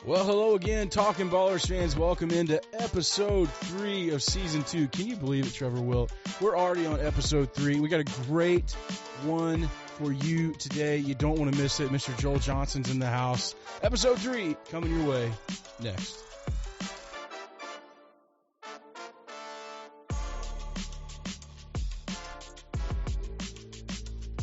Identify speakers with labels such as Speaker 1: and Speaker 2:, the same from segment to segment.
Speaker 1: Well, hello again, Talking Ballers fans. Welcome into episode 3 of season 2. Can you believe it, Trevor Wilt? We're already on episode 3. We got a great one for you today. You don't want to miss it. Mr. Joel Johnson's in the house. Episode 3 coming your way next.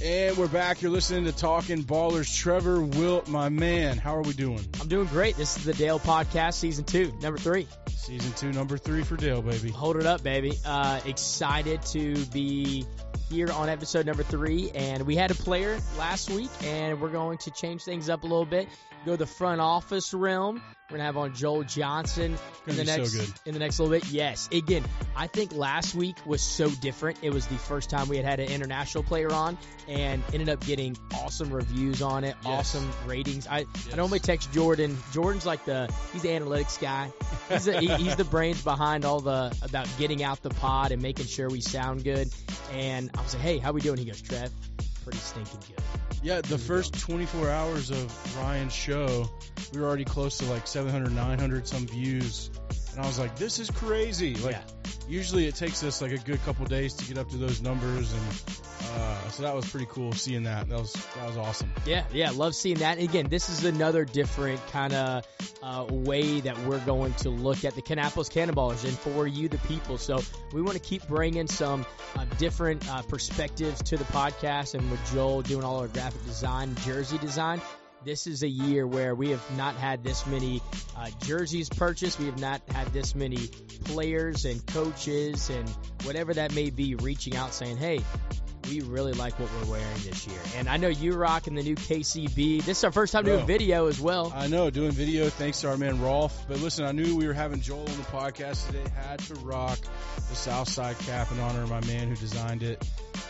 Speaker 1: And we're back. You're listening to Talking Ballers. Trevor Wilt, my man. How are we doing?
Speaker 2: I'm doing great. This is the Dale Podcast, Season 2, number 3.
Speaker 1: Season 2, number 3 for Dale, baby.
Speaker 2: Hold it up, baby. Excited to be here on episode number 3. And we had a player last week, and we're going to change things up a little bit. Go the front office realm. We're going to have on Joel Johnson in the next little bit. Yes. Again, I think last week was so different. It was the first time we had an international player on and ended up getting awesome reviews on it, awesome ratings. I normally text Jordan. Jordan's like he's the analytics guy. He's the brains behind about getting out the pod and making sure we sound good. And I was like, hey, how we doing? He goes, Trev, pretty stinking good.
Speaker 1: Yeah, the first 24 hours of Ryan's show, we were already close to like 700, 900 some views. And I was like, this is crazy. Usually it takes us like a good couple days to get up to those numbers. And so that was pretty cool seeing that. That was awesome.
Speaker 2: Yeah, love seeing that. And again, this is another different kind of way that we're going to look at the Kannapolis Cannonballers and for you, the people. So we want to keep bringing some different perspectives to the podcast, and with Joel doing all our graphic design, jersey design. This is a year where we have not had this many jerseys purchased. We have not had this many players and coaches and whatever that may be reaching out saying, hey, we really like what we're wearing this year. And I know you're rocking the new KCB. This is our first time doing video as well.
Speaker 1: I know, doing video thanks to our man Rolf. But listen, I knew we were having Joel on the podcast today. Had to rock the Southside cap in honor of my man who designed it.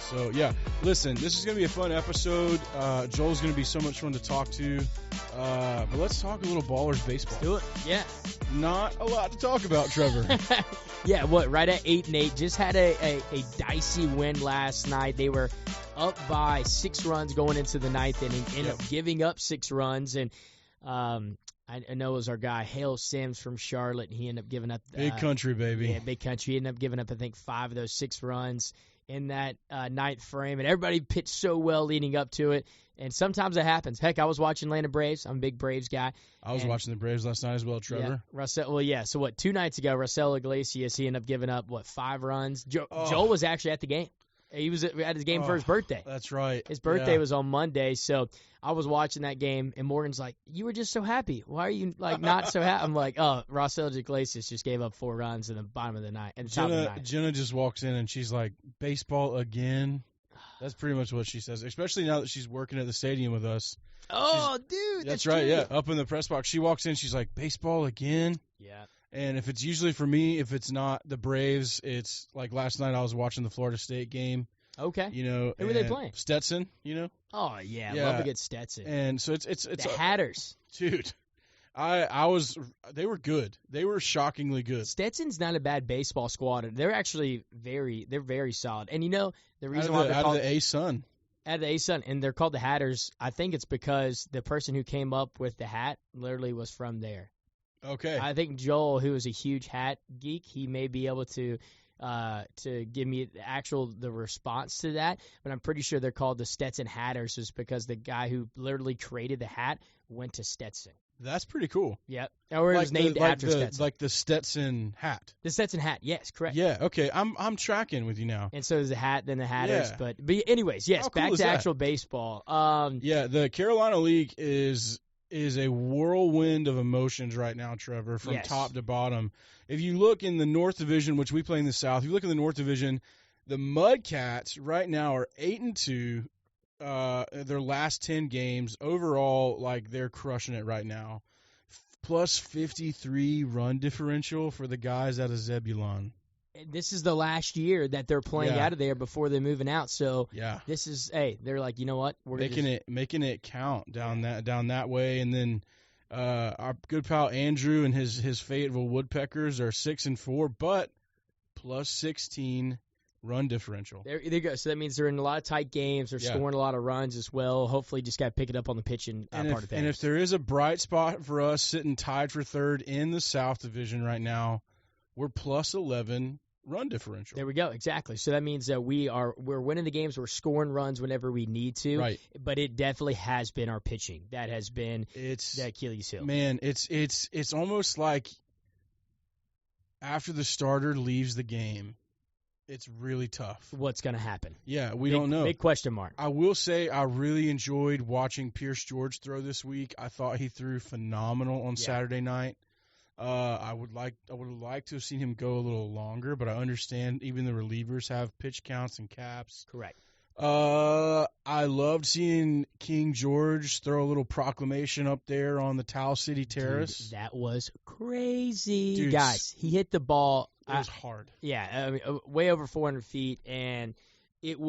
Speaker 1: So, yeah, listen, this is going to be a fun episode. Joel's going to be so much fun to talk to. But let's talk a little Ballers baseball.
Speaker 2: Let's do it, yeah.
Speaker 1: Not a lot to talk about, Trevor.
Speaker 2: Yeah, right at 8-8. Just had a dicey win last night. They were up by 6 runs going into the ninth inning, ended up giving up 6 runs. And I know it was our guy, Hale Sims from Charlotte, and he ended up giving up.
Speaker 1: Big country, baby.
Speaker 2: Yeah, big country. He ended up giving up, I think, 5 of those 6 runs in that ninth frame. And everybody pitched so well leading up to it. And sometimes it happens. Heck, I was watching Atlanta Braves. I'm a big Braves guy.
Speaker 1: I was watching the Braves last night as well, Trevor.
Speaker 2: Yeah, So 2 nights ago, Raisel Iglesias, he ended up giving up, 5 runs? Joel was actually at the game. He was at his game for his birthday.
Speaker 1: That's right.
Speaker 2: His birthday was on Monday, so I was watching that game, and Morgan's like, you were just so happy. Why are you, not so happy? I'm like, Raisel Iglesias just gave up 4 runs in the bottom of the ninth.
Speaker 1: Jenna just walks in, and she's like, baseball again? That's pretty much what she says, especially now that she's working at the stadium with us.
Speaker 2: Oh, dude.
Speaker 1: That's right, true. Yeah. Up in the press box. She walks in, she's like, baseball again?
Speaker 2: Yeah.
Speaker 1: And if it's usually for me, if it's not the Braves, it's like last night I was watching the Florida State game.
Speaker 2: Okay.
Speaker 1: Who
Speaker 2: were they playing?
Speaker 1: Stetson,
Speaker 2: Oh, yeah. Love to get Stetson.
Speaker 1: And so it's
Speaker 2: the Hatters.
Speaker 1: Dude. They were good. They were shockingly good.
Speaker 2: Stetson's not a bad baseball squad. They're actually very solid. And the reason why they're
Speaker 1: out
Speaker 2: called
Speaker 1: of the A-Sun.
Speaker 2: Out of the A-Sun, and they're called the Hatters, I think it's because the person who came up with the hat literally was from there.
Speaker 1: Okay.
Speaker 2: I think Joel, who is a huge hat geek, he may be able to give me the response to that, but I'm pretty sure they're called the Stetson Hatters is because the guy who literally created the hat went to Stetson.
Speaker 1: That's pretty cool.
Speaker 2: Yep. Or it was named after Stetson.
Speaker 1: Like the Stetson hat.
Speaker 2: The Stetson hat, yes, correct.
Speaker 1: Yeah, okay. I'm tracking with you now.
Speaker 2: And so is the hat, then the Hatters. Yeah. But anyways, yes,
Speaker 1: How cool
Speaker 2: back
Speaker 1: is
Speaker 2: to
Speaker 1: that?
Speaker 2: actual baseball.
Speaker 1: The Carolina League is a whirlwind of emotions right now, Trevor, from top to bottom. If you look in the North Division, which we play in the South, if you look in the North Division, the Mudcats right now are 8-2. Their last 10 games overall, they're crushing it right now. Plus 53 run differential for the guys out of Zebulon.
Speaker 2: This is the last year that they're playing out of there before they're moving out. So this is they're like, you know what, we're
Speaker 1: making it count down that way. And then our good pal Andrew and his Fayetteville Woodpeckers are 6-4, but plus 16 run differential.
Speaker 2: There you go. So that means they're in a lot of tight games. They're scoring a lot of runs as well. Hopefully, just got to pick it up on the pitching part of things.
Speaker 1: And if there is a bright spot for us sitting tied for third in the South Division right now, we're plus 11 run differential.
Speaker 2: There we go. Exactly. So that means that we're winning the games. We're scoring runs whenever we need to.
Speaker 1: Right.
Speaker 2: But it definitely has been our pitching that has been the Achilles heel.
Speaker 1: Man, it's almost like after the starter leaves the game, it's really tough.
Speaker 2: What's going to happen?
Speaker 1: Yeah, we don't know.
Speaker 2: Big question mark.
Speaker 1: I will say I really enjoyed watching Pierce George throw this week. I thought he threw phenomenal on Saturday night. I would like to have seen him go a little longer, but I understand even the relievers have pitch counts and caps.
Speaker 2: Correct.
Speaker 1: I loved seeing King George throw a little proclamation up there on the Towel City Terrace.
Speaker 2: Dude, that was crazy.
Speaker 1: Dude,
Speaker 2: guys, he hit the ball.
Speaker 1: It was hard.
Speaker 2: Yeah, I mean, way over 400 feet, and it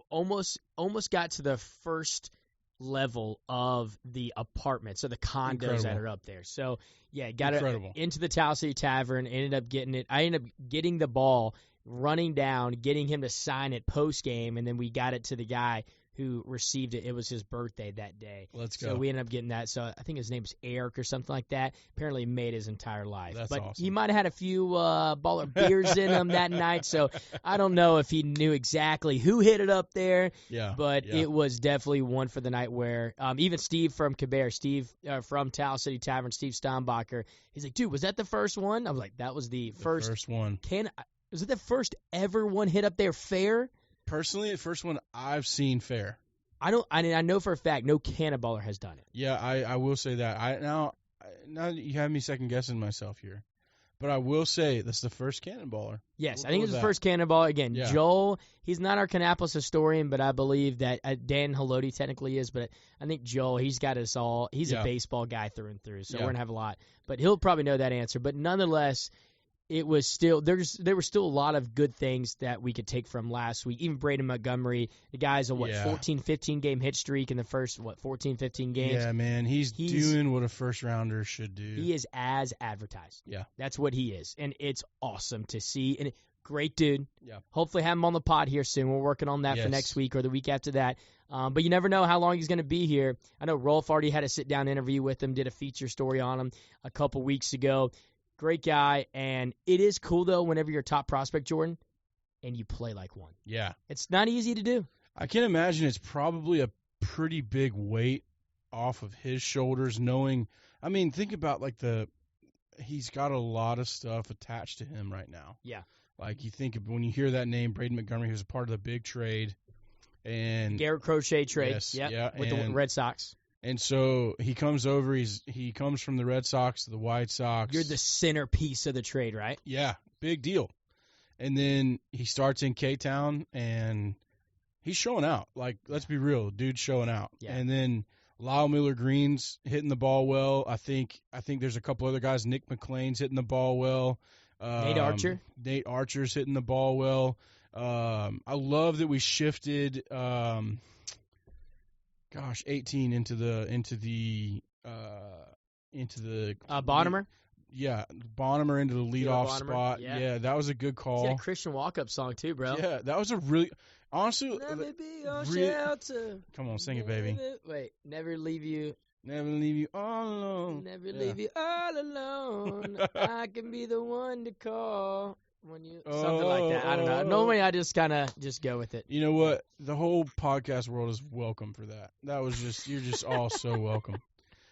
Speaker 2: almost got to the first level of the apartment, so the condos that are up there. So yeah, got it into the Towel City Tavern. Ended up getting it. I ended up getting the ball, running down, getting him to sign it post game, and then we got it to the guy who received it. It was his birthday that day.
Speaker 1: Let's go.
Speaker 2: So we ended up getting that. So I think his name's Eric or something like that. Apparently he made his entire life.
Speaker 1: That's
Speaker 2: but
Speaker 1: awesome.
Speaker 2: he might have had a few baller beers in him that night. So I don't know if he knew exactly who hit it up there.
Speaker 1: Yeah.
Speaker 2: But it was definitely one for the night where even Steve from Caber, Steve from Towel City Tavern, Steve Steinbacher, he's like, dude, was that the first one? I was like, that was the first
Speaker 1: one.
Speaker 2: Was it the first ever one hit up there fair?
Speaker 1: Personally, the first one I've seen fair.
Speaker 2: I know for a fact no Cannonballer has done it.
Speaker 1: Yeah, I will say that. Now you have me second guessing myself here, but I will say that's the first Cannonballer.
Speaker 2: Yes, I think it's the first Cannonballer. Again,
Speaker 1: yeah.
Speaker 2: Joel, he's not our Kannapolis historian, but I believe that Dan Haloti technically is. But I think Joel, he's got us all. He's a baseball guy through and through, so we're gonna have a lot. But he'll probably know that answer. But nonetheless, it was still there were still a lot of good things that we could take from last week. Even Braden Montgomery, the guy's a 14, 15 game hit streak in the first 14, 15 games.
Speaker 1: Yeah, man, he's doing what a first rounder should do.
Speaker 2: He is as advertised.
Speaker 1: Yeah,
Speaker 2: that's what he is, and it's awesome to see. And great dude.
Speaker 1: Yeah.
Speaker 2: Hopefully have him on the pod here soon. We're working on that for next week or the week after that. But you never know how long he's going to be here. I know Rolf already had a sit down interview with him, did a feature story on him a couple weeks ago. Great guy, and it is cool, though, whenever you're a top prospect, Jordan, and you play like one.
Speaker 1: Yeah.
Speaker 2: It's not easy to do.
Speaker 1: I can imagine it's probably a pretty big weight off of his shoulders knowing – I mean, think about, like, he's got a lot of stuff attached to him right now.
Speaker 2: Yeah.
Speaker 1: Like, you think when you hear that name, Braden Montgomery, he was a part of the big trade. And
Speaker 2: Garrett Crochet trade.
Speaker 1: Yes, yeah.
Speaker 2: With the Red Sox.
Speaker 1: And so he comes over. He comes from the Red Sox to the White Sox.
Speaker 2: You're the centerpiece of the trade, right?
Speaker 1: Yeah, big deal. And then he starts in K-Town, and he's showing out. Like, let's be real, dude's showing out.
Speaker 2: Yeah.
Speaker 1: And then Lyle Miller-Green's hitting the ball well. I think there's a couple other guys. Nick McLean's hitting the ball well.
Speaker 2: Nate Archer.
Speaker 1: Nate Archer's hitting the ball well. I love that we shifted. 18 into the
Speaker 2: Bonnemer?
Speaker 1: Yeah, Bonnemer into the leadoff spot. Yeah, that was a good call.
Speaker 2: He's got a Christian walk-up song too, bro.
Speaker 1: Yeah, that was a really honestly.
Speaker 2: Let me be your shelter.
Speaker 1: Come on, sing it, baby.
Speaker 2: Wait, never leave you.
Speaker 1: Never leave you all alone.
Speaker 2: Never leave you all alone. I can be the one to call. Something like that. I don't know. Normally I just kind of go with it.
Speaker 1: You know what? The whole podcast world is welcome for that. That was you're just all so welcome.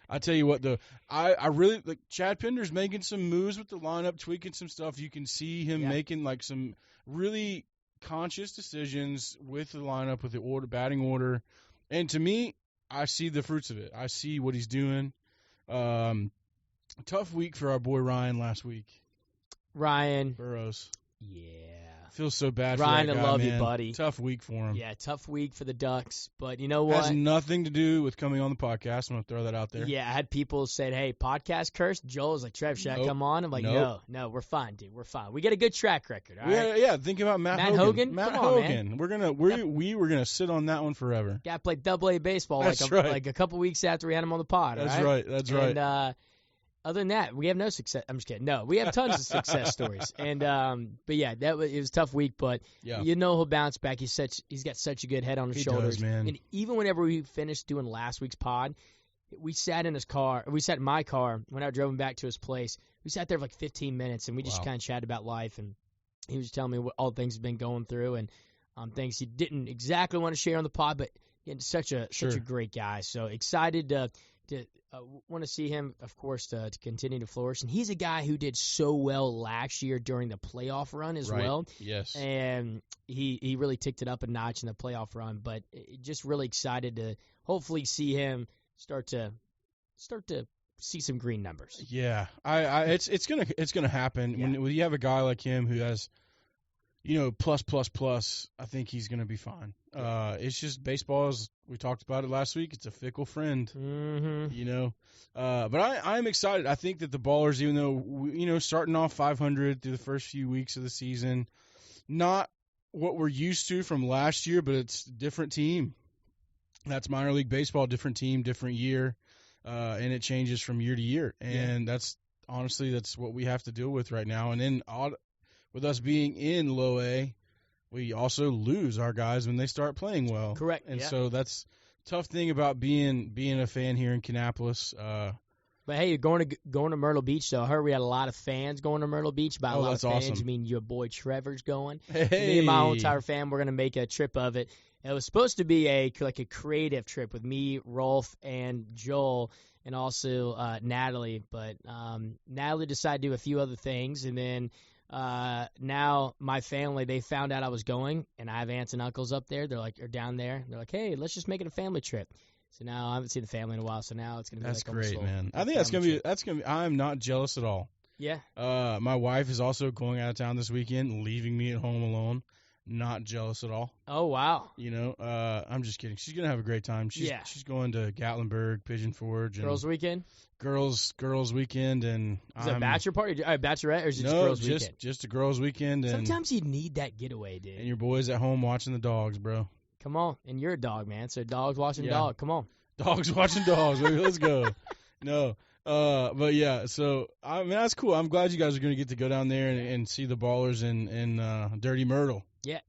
Speaker 1: I tell you what, though, I really like Chad Pender's making some moves with the lineup, tweaking some stuff. You can see him making like some really conscious decisions with the lineup, with the batting order. And to me, I see the fruits of it. I see what he's doing. Tough week for our boy Ryan last week.
Speaker 2: Ryan
Speaker 1: Burroughs.
Speaker 2: Yeah.
Speaker 1: Feels so bad
Speaker 2: Ryan,
Speaker 1: for that guy,
Speaker 2: I love
Speaker 1: man.
Speaker 2: you, buddy.
Speaker 1: Tough week for him.
Speaker 2: Yeah, tough week for the Ducks. But you know what?
Speaker 1: Has nothing to do with coming on the podcast. I'm going to throw that out there.
Speaker 2: Yeah, I had people say, hey, podcast curse? Joel was like, Trev, should I come on? I'm like, no, we're fine, dude. We're fine. We got a good track record, all right?
Speaker 1: Yeah, think about Matt Hogan.
Speaker 2: Matt Hogan.
Speaker 1: We were gonna sit on that one forever.
Speaker 2: Got to play AA baseball like a couple weeks after we had him on the pod.
Speaker 1: That's right.
Speaker 2: And other than that, we have no success. I'm just kidding. No, we have tons of success stories. And but yeah, it was a tough week. But he'll bounce back. He's got such a good head on his shoulders.
Speaker 1: Does, man.
Speaker 2: And even whenever we finished doing last week's pod, we sat in my car when I drove him back to his place. We sat there for like 15 minutes, and we just kind of chatted about life. And he was telling me what all the things he's been going through, and things he didn't exactly want to share on the pod, but such a great guy. So excited to want to see him, of course, to continue to flourish. And he's a guy who did so well last year during the playoff run as well.
Speaker 1: Yes.
Speaker 2: And he really ticked it up a notch in the playoff run. But just really excited to hopefully see him start to see some green numbers.
Speaker 1: Yeah, it's gonna happen when you have a guy like him who has, plus. I think he's gonna be fine. It's just baseball, as we talked about it last week. It's a fickle friend, But I'm excited. I think that the Ballers, even though starting off 500 through the first few weeks of the season, not what we're used to from last year, but it's a different team. That's minor league baseball, different team, different year, and it changes from year to year. And that's what we have to deal with right now. And then with us being in low A, we also lose our guys when they start playing well.
Speaker 2: Correct.
Speaker 1: And so that's a tough thing about being a fan here in Kannapolis.
Speaker 2: But hey, you're going to Myrtle Beach, so I heard we had a lot of fans going to Myrtle Beach. By a lot of fans,
Speaker 1: awesome.
Speaker 2: I mean your boy Trevor's going.
Speaker 1: Hey.
Speaker 2: Me and my whole entire fam, we're going to make a trip of it. It was supposed to be a creative trip with me, Rolf, and Joel, and also Natalie. But Natalie decided to do a few other things, and then now my family, they found out I was going, and I have aunts and uncles up there. Are down there. They're like, hey, let's just make it a family trip. So now I haven't seen the family in a while. So now it's gonna be
Speaker 1: that's great, man. I think that's gonna be. I'm not jealous at all.
Speaker 2: Yeah.
Speaker 1: My wife is also going out of town this weekend, leaving me at home alone. Not jealous at all.
Speaker 2: Oh wow.
Speaker 1: I'm just kidding. She's gonna have a great time. She's going to Gatlinburg, Pigeon Forge, and
Speaker 2: girls' weekend.
Speaker 1: Girls' weekend, and
Speaker 2: is it a bachelor party, bachelorette, or is it just girls' weekend?
Speaker 1: Just a girls' weekend. And
Speaker 2: sometimes you need that getaway, dude.
Speaker 1: And your boys at home watching the dogs, bro.
Speaker 2: Come on, and you're a dog, man. So dogs watching dog. Come on.
Speaker 1: Dogs watching dogs, baby. Let's go. No. But yeah, so I mean that's cool. I'm glad you guys are gonna get to go down there and see the Ballers in Dirty Myrtle.
Speaker 2: Yeah,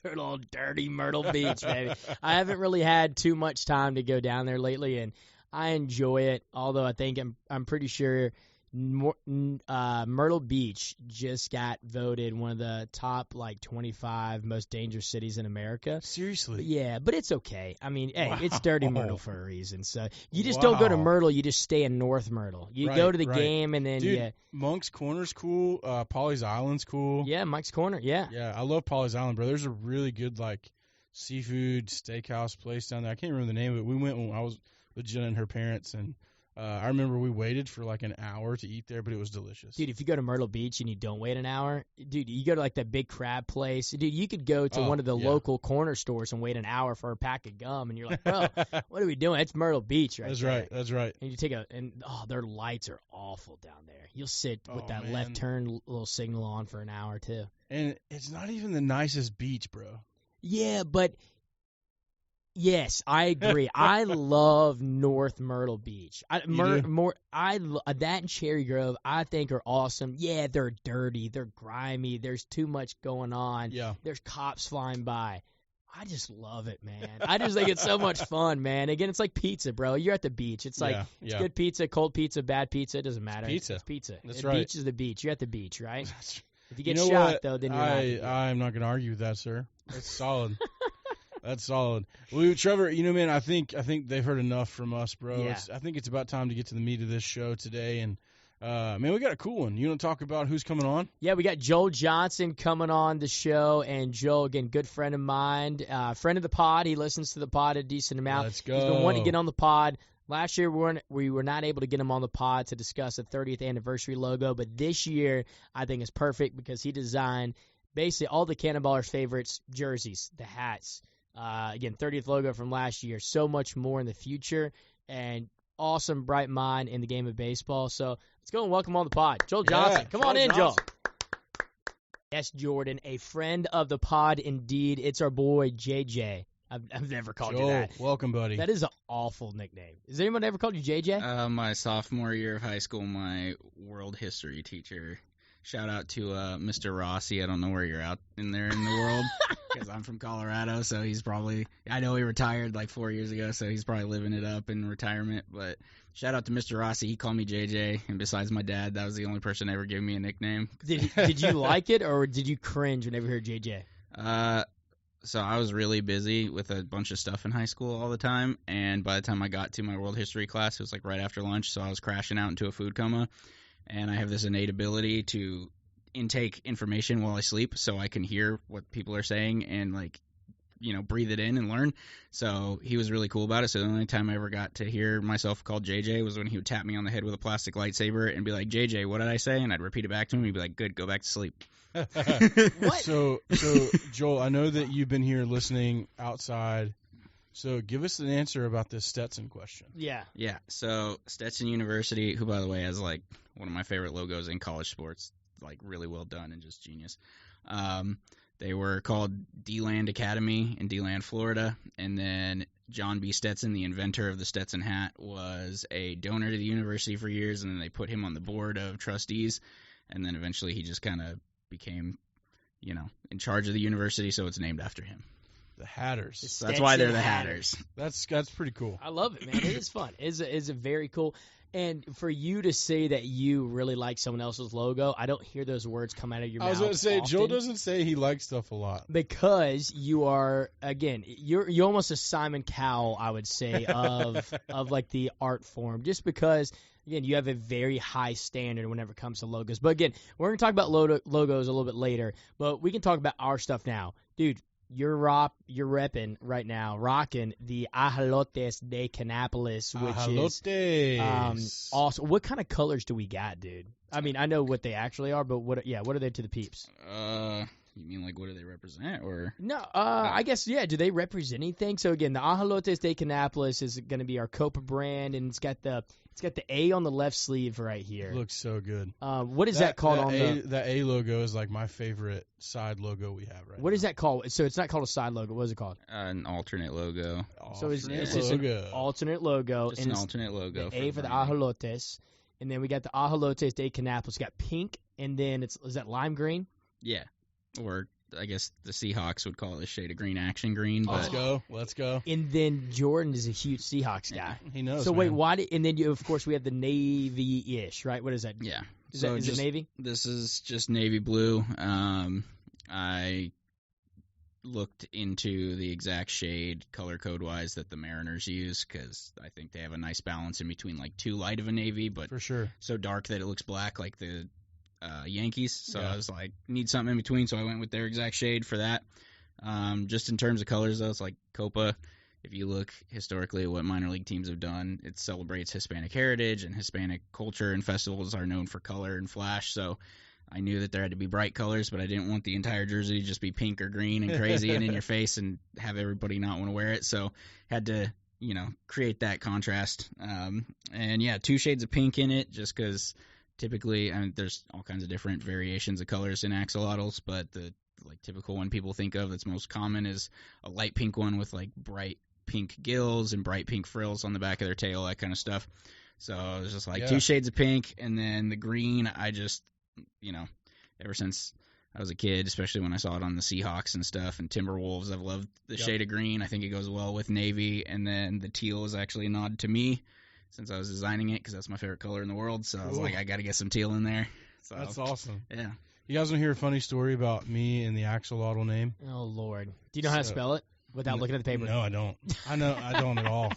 Speaker 2: good old Dirty Myrtle Beach, baby. I haven't really had too much time to go down there lately, and I enjoy it. Although I think I'm pretty sure Myrtle Beach just got voted one of the top 25 most dangerous cities in America.
Speaker 1: Seriously?
Speaker 2: Yeah, but it's okay. I mean, hey, it's Dirty Myrtle for a reason. So you just don't go to Myrtle. You just stay in North Myrtle. You go to the game, and then
Speaker 1: dude, Monk's Corner's cool. Polly's Island's cool.
Speaker 2: Yeah, Monk's Corner. Yeah.
Speaker 1: Yeah, I love Polly's Island, bro. There's a really good seafood steakhouse place down there. I can't remember the name of it. We went when I was with Jenna and her parents, and I remember we waited for an hour to eat there, but it was delicious.
Speaker 2: Dude, if you go to Myrtle Beach and you don't wait an hour, dude, you go to that big crab place. Dude, you could go to one of the local corner stores and wait an hour for a pack of gum, and you're like, bro, what are we doing? It's Myrtle Beach right there.
Speaker 1: That's right.
Speaker 2: And you take their lights are awful down there. You'll sit with that left turn little signal on for an hour too.
Speaker 1: And it's not even the nicest beach, bro.
Speaker 2: Yeah, but yes, I agree. I love North Myrtle Beach. That and Cherry Grove, I think, are awesome. Yeah, they're dirty, they're grimy. There's too much going on.
Speaker 1: Yeah,
Speaker 2: there's cops flying by. I just love it, man. I just think it's so much fun, man. Again, it's like pizza, bro. You're at the beach. It's it's good pizza, cold pizza, bad pizza. It doesn't matter.
Speaker 1: It's
Speaker 2: pizza.
Speaker 1: That's
Speaker 2: the
Speaker 1: right.
Speaker 2: Beach is the beach. You're at the beach, right? If you get
Speaker 1: shot,
Speaker 2: what? Though, then you're not.
Speaker 1: I'm not going to argue with that, sir. That's solid. That's solid. Trevor, man, I think they've heard enough from us, bro.
Speaker 2: Yeah.
Speaker 1: I think it's about time to get to the meat of this show today. And, man, we got a cool one. You want to talk about who's coming on?
Speaker 2: Yeah, we got Joel Johnson coming on the show. And Joel, again, good friend of mine, friend of the pod. He listens to the pod a decent amount.
Speaker 1: Let's go.
Speaker 2: He's been wanting to get on the pod. Last year, we were not able to get him on the pod to discuss the 30th anniversary logo. But this year, I think is perfect because he designed basically all the Cannonballers' favorites, jerseys, the hats. Again, 30th logo from last year. So much more in the future, and awesome, bright mind in the game of baseball. So let's go and welcome on the pod, Joel Johnson. Come on in, Joel. Yes, Jordan, a friend of the pod indeed. It's our boy JJ. I've never called
Speaker 1: Joel,
Speaker 2: you that.
Speaker 1: Welcome, buddy.
Speaker 2: That is an awful nickname. Has anyone ever called you JJ?
Speaker 3: My sophomore year of high school, my world history teacher. Shout out to Mr. Rossi. I don't know where you're out in there in the world because I'm from Colorado, so he's probably – I know he retired like 4 years ago, so he's probably living it up in retirement. But shout out to Mr. Rossi. He called me JJ, and besides my dad, that was the only person ever gave me a nickname.
Speaker 2: Did you like it, or did you cringe whenever you heard JJ?
Speaker 3: So I was really busy with a bunch of stuff in high school all the time, and by the time I got to my world history class, it was like right after lunch, so I was crashing out into a food coma. And I have this innate ability to intake information while I sleep, so I can hear what people are saying and breathe it in and learn. So he was really cool about it. So the only time I ever got to hear myself called JJ was when he would tap me on the head with a plastic lightsaber and be like, "JJ, what did I say?" And I'd repeat it back to him. He'd be like, "Good, go back to sleep."
Speaker 2: What?
Speaker 1: So Joel, I know that you've been here listening outside. So give us an answer about this Stetson question.
Speaker 2: Yeah.
Speaker 3: Yeah. So Stetson University, who by the way has like one of my favorite logos in college sports, like really well done and just genius. They were called D-Land Academy in D-Land, Florida, and then John B. Stetson, the inventor of the Stetson hat, was a donor to the university for years, and then they put him on the board of trustees, and then eventually he just kind of became, in charge of the university, so it's named after him.
Speaker 1: The Hatters.
Speaker 3: So that's why they're the Hatters.
Speaker 1: That's pretty cool.
Speaker 2: I love it, man. It is fun. It's a very cool. And for you to say that you really like someone else's logo, I don't hear those words come out of your mouth.
Speaker 1: I was going to say,
Speaker 2: often.
Speaker 1: Joel doesn't say he likes stuff a lot.
Speaker 2: Because you are, again, you're almost a Simon Cowell, I would say, of like the art form. Just because, again, you have a very high standard whenever it comes to logos. But again, we're going to talk about logos a little bit later. But we can talk about our stuff now. Dude, you're repping right now, rocking the Ajolotes de Canapolis, which is awesome. What kind of colors do we got, dude? I mean, I know what they actually are, but what are they to the peeps?
Speaker 3: You mean like what do they represent, or?
Speaker 2: No, I guess, yeah. Do they represent anything? So again, the Ajolotes de Canapolis is going to be our Copa brand, and it's got the A on the left sleeve right here.
Speaker 1: It looks so good.
Speaker 2: What is that called
Speaker 1: That A logo is like my favorite side logo we have right now.
Speaker 2: What is that called? So it's not called a side logo. What is it called?
Speaker 3: An alternate logo.
Speaker 2: So it's just an alternate logo.
Speaker 3: Just an alternate logo.
Speaker 2: The A for the Ajolotes. And then we got the Ajolotes de Canapolis. We got pink, and then is that lime green?
Speaker 3: Yeah. Or I guess the Seahawks would call it a shade of green, action green. But
Speaker 1: Let's go.
Speaker 2: And then Jordan is a huge Seahawks guy.
Speaker 1: He knows.
Speaker 2: So
Speaker 1: man.
Speaker 2: wait, and then of course we have the navy-ish, right? What is that?
Speaker 3: Yeah.
Speaker 2: Is it navy?
Speaker 3: This is just navy blue. I looked into the exact shade color code wise that the Mariners use because I think they have a nice balance in between like too light of a navy, but
Speaker 1: for sure
Speaker 3: so dark that it looks black like the Yankees. So
Speaker 1: yeah.
Speaker 3: I was like, need something in between, so I went with their exact shade for that. Just in terms of colors though, it's like Copa. If you look historically at what minor league teams have done, it celebrates Hispanic heritage, and Hispanic culture and festivals are known for color and flash. So I knew that there had to be bright colors, but I didn't want the entire jersey to just be pink or green and crazy and in your face and have everybody not want to wear it. So had to, create that contrast. And yeah, 2 shades of pink in it just because typically, there's all kinds of different variations of colors in axolotls, but the typical one people think of that's most common is a light pink one with like bright pink gills and bright pink frills on the back of their tail, that kind of stuff. So it was just like 2 shades of pink, and then the green, I just, ever since I was a kid, especially when I saw it on the Seahawks and stuff and Timberwolves, I've loved the shade of green. I think it goes well with navy, and then the teal is actually a nod to me since I was designing it because that's my favorite color in the world. So I was like, I got to get some teal in there. So
Speaker 1: that's awesome.
Speaker 3: Yeah.
Speaker 1: You guys want to hear a funny story about me and the axolotl name?
Speaker 2: Oh, Lord. Do you know how to spell it without looking at the paper?
Speaker 1: No, I don't. I don't at all.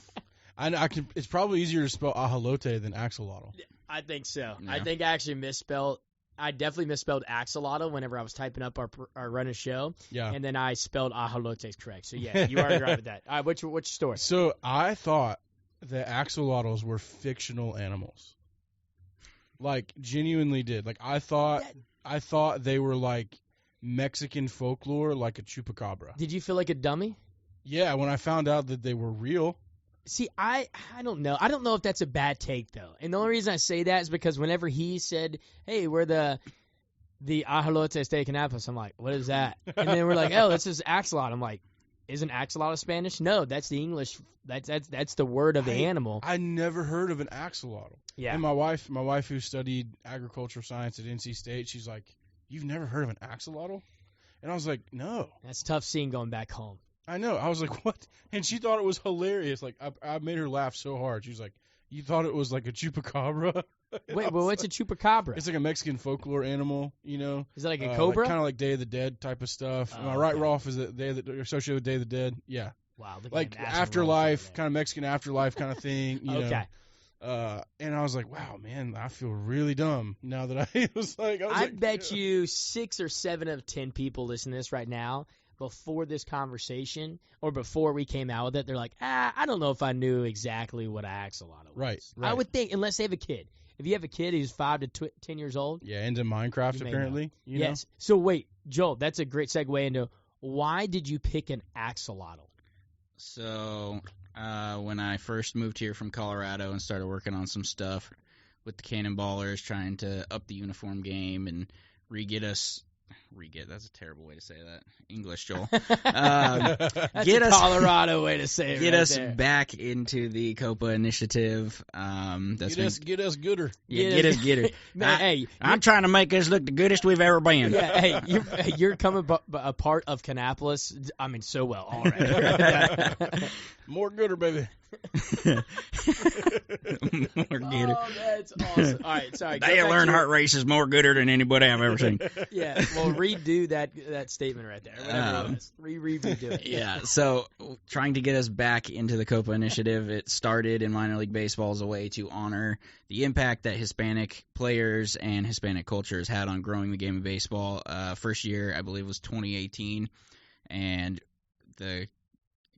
Speaker 1: I can. It's probably easier to spell ajolote than axolotl.
Speaker 2: I think so.
Speaker 3: Yeah.
Speaker 2: I think I actually misspelled. I definitely misspelled axolotl whenever I was typing up our run a show.
Speaker 1: Yeah.
Speaker 2: And then I spelled ajolotes correct. So, yeah, you are right with that. All right, what's your story?
Speaker 1: So I thought that axolotls were fictional animals. Like, genuinely did. Like, I thought they were like Mexican folklore, like a chupacabra.
Speaker 2: Did you feel like a dummy?
Speaker 1: Yeah, when I found out that they were real.
Speaker 2: See, I don't know. I don't know if that's a bad take, though. And the only reason I say that is because whenever he said, hey, we're the Ajolotes de Canapolis, I'm like, what is that? And then we're like, oh, this is axolotl. I'm like, isn't axolotl Spanish? No, that's the English. That's the word of the animal.
Speaker 1: I never heard of an axolotl.
Speaker 2: Yeah.
Speaker 1: And my wife who studied agricultural science at NC State, she's like, "You've never heard of an axolotl?" And I was like, "No."
Speaker 2: That's tough scene going back home.
Speaker 1: I know. I was like, "What?" And she thought it was hilarious. Like I made her laugh so hard. She was like, "You thought it was like a chupacabra?"
Speaker 2: Wait, well, what's a chupacabra?
Speaker 1: It's like a Mexican folklore animal,
Speaker 2: Is it like a cobra?
Speaker 1: Kind of like Day of the Dead type of stuff. Am I right, Rolf? Is it associated with Day of the Dead? Yeah.
Speaker 2: Wow.
Speaker 1: Like afterlife, kind of Mexican afterlife kind of thing. You
Speaker 2: okay.
Speaker 1: know? And I was like, wow, man, I feel really dumb now that I was like.
Speaker 2: I bet you 6 or 7 of 10 people listening to this right now, before this conversation or before we came out with it, they're like, I don't know if I knew exactly what an axolotl was.
Speaker 1: Right.
Speaker 2: I would think, unless they have a kid. If you have a kid who's 5 to 10 years old.
Speaker 1: Yeah, into Minecraft apparently.
Speaker 2: Yes. So wait, Joel, that's a great segue into why did you pick an axolotl?
Speaker 3: So when I first moved here from Colorado and started working on some stuff with the Cannonballers, trying to up the uniform game and that's a terrible way to say that. English, Joel.
Speaker 2: That's a Colorado way to say it.
Speaker 3: Get
Speaker 2: right
Speaker 3: us
Speaker 2: there.
Speaker 3: back into the COPA initiative.
Speaker 1: Get us gooder.
Speaker 3: Yeah, get us gooder.
Speaker 2: Man,
Speaker 3: I'm trying to make us look the goodest we've ever been.
Speaker 2: Yeah, hey, you're coming a part of Kannapolis. I mean, so well already.
Speaker 1: More gooder, baby.
Speaker 3: More gooder.
Speaker 2: Oh, that's awesome. All right, sorry.
Speaker 3: Dale Earnhardt race is more gooder than anybody I've ever seen.
Speaker 2: Yeah, well, redo that statement right there. Whatever it was. Redo it.
Speaker 3: Yeah, so trying to get us back into the COPA initiative, it started in minor league baseball as a way to honor the impact that Hispanic players and Hispanic culture has had on growing the game of baseball. First year, I believe, was 2018, and the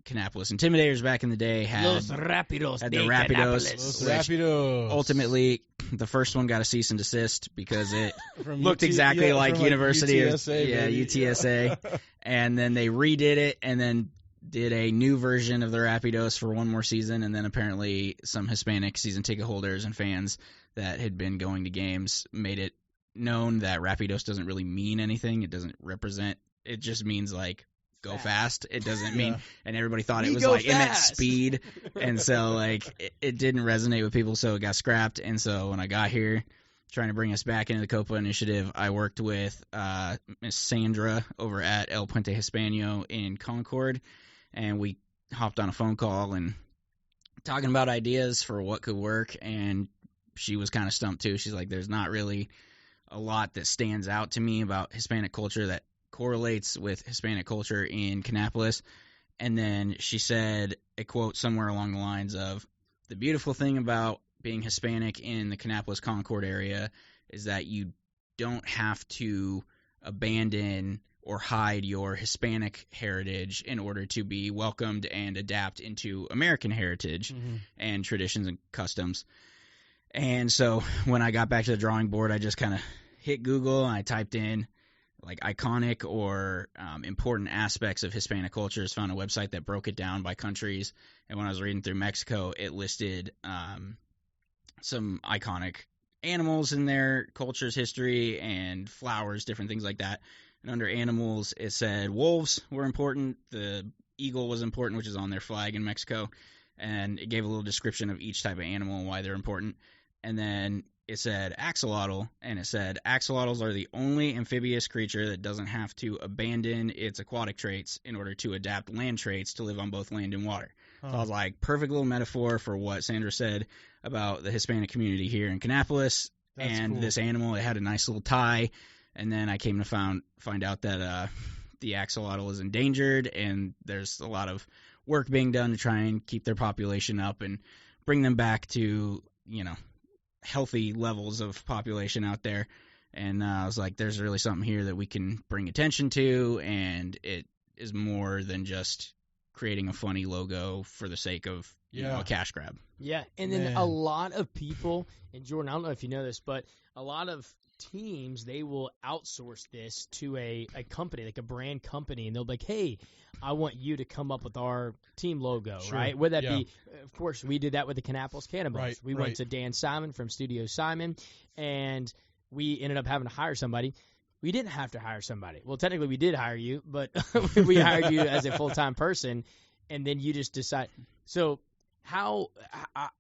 Speaker 3: Kannapolis Intimidators back in the day had
Speaker 2: Los Rapidos.
Speaker 3: The Rapidos.
Speaker 1: Los Rapidos.
Speaker 3: Ultimately, the first one got a cease and desist because it looked exactly like University
Speaker 1: UTSA,
Speaker 3: UTSA. And then they redid it and then did a new version of the Rapidos for one more season. And then apparently some Hispanic season ticket holders and fans that had been going to games made it known that Rapidos doesn't really mean anything. It doesn't represent. It just means like go fast. It doesn't mean, and everybody thought it was like, it meant speed. And so like it didn't resonate with people. So it got scrapped. And so when I got here trying to bring us back into the COPA initiative, I worked with Miss Sandra over at El Puente Hispano in Concord. And we hopped on a phone call and talking about ideas for what could work. And she was kind of stumped too. She's like, there's not really a lot that stands out to me about Hispanic culture that correlates with Hispanic culture in Kannapolis. And then she said a quote somewhere along the lines of, the beautiful thing about being Hispanic in the Kannapolis Concord area is that you don't have to abandon or hide your Hispanic heritage in order to be welcomed and adapt into American heritage and traditions and customs. And so when I got back to the drawing board, I just kind of hit Google and I typed in like iconic or important aspects of Hispanic cultures, found a website that broke it down by countries. And when I was reading through Mexico, it listed some iconic animals in their culture's history and flowers, different things like that. And under animals, it said wolves were important. The eagle was important, which is on their flag in Mexico. And it gave a little description of each type of animal and why they're important. And then it said axolotl, and it said axolotls are the only amphibious creature that doesn't have to abandon its aquatic traits in order to adapt land traits to live on both land and water. So I was like, perfect little metaphor for what Sandra said about the Hispanic community here in Kannapolis.
Speaker 1: That's
Speaker 3: and
Speaker 1: cool.
Speaker 3: This animal, it had a nice little tie. And then I came to find out that the axolotl is endangered, and there's a lot of work being done to try and keep their population up and bring them back to, healthy levels of population out there. And I was like, there's really something here that we can bring attention to, and it is more than just creating a funny logo for the sake of a cash grab.
Speaker 2: Yeah, and then a lot of people, and Jordan, I don't know if you know this, but a lot of teams, they will outsource this to a company, like a brand company, and they'll be like, hey, I want you to come up with our team logo, right? Whether that be, of course, we did that with the Kannapolis Cannonballs.
Speaker 1: Right,
Speaker 2: we went to Dan Simon from Studio Simon, and we ended up having to hire somebody. we didn't have to hire somebody. Well, technically we did hire you, but we hired you as a full-time person, and then you just decide. So how,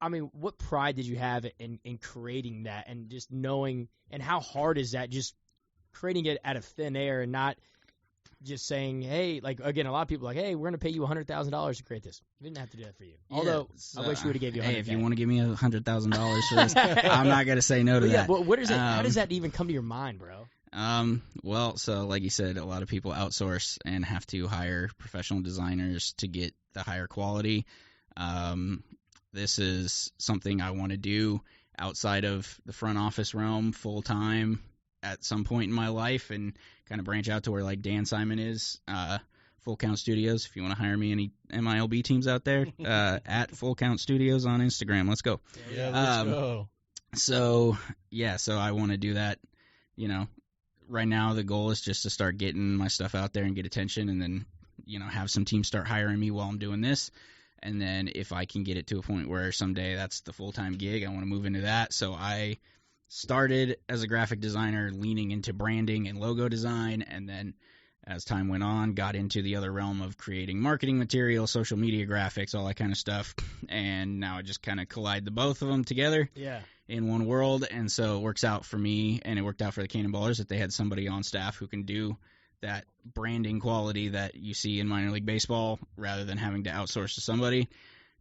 Speaker 2: I mean, what pride did you have in creating that and just knowing, and how hard is that just creating it out of thin air and not just saying, hey, like, again, a lot of people are like, hey, we're going to pay you $100,000 to create this. We didn't have to do that for you. Although, I wish we would have gave you $100,000.
Speaker 3: Hey, if you want to give me $100,000 for this, I'm not going to say no to that.
Speaker 2: Yeah, but what is it? How does that even come to your mind, bro?
Speaker 3: Well, so like you said, a lot of people outsource and have to hire professional designers to get the higher quality. This is something I want to do outside of the front office realm full time at some point in my life, and kind of branch out to where like Dan Simon is, Full Count Studios. If you want to hire me, any MILB teams out there, at Full Count Studios on Instagram. Let's go.
Speaker 1: Yeah, let's go.
Speaker 3: So I want to do that. You know, right now the goal is just to start getting my stuff out there and get attention, and then, you know, have some teams start hiring me while I'm doing this. And then if I can get it to a point where someday that's the full-time gig, I want to move into that. So I started as a graphic designer, leaning into branding and logo design, and then as time went on, got into the other realm of creating marketing material, social media graphics, all that kind of stuff. And now I just kind of collide the both of them together in one world. And so it works out for me, and it worked out for the Cannonballers that they had somebody on staff who can do that branding quality that you see in minor league baseball rather than having to outsource to somebody.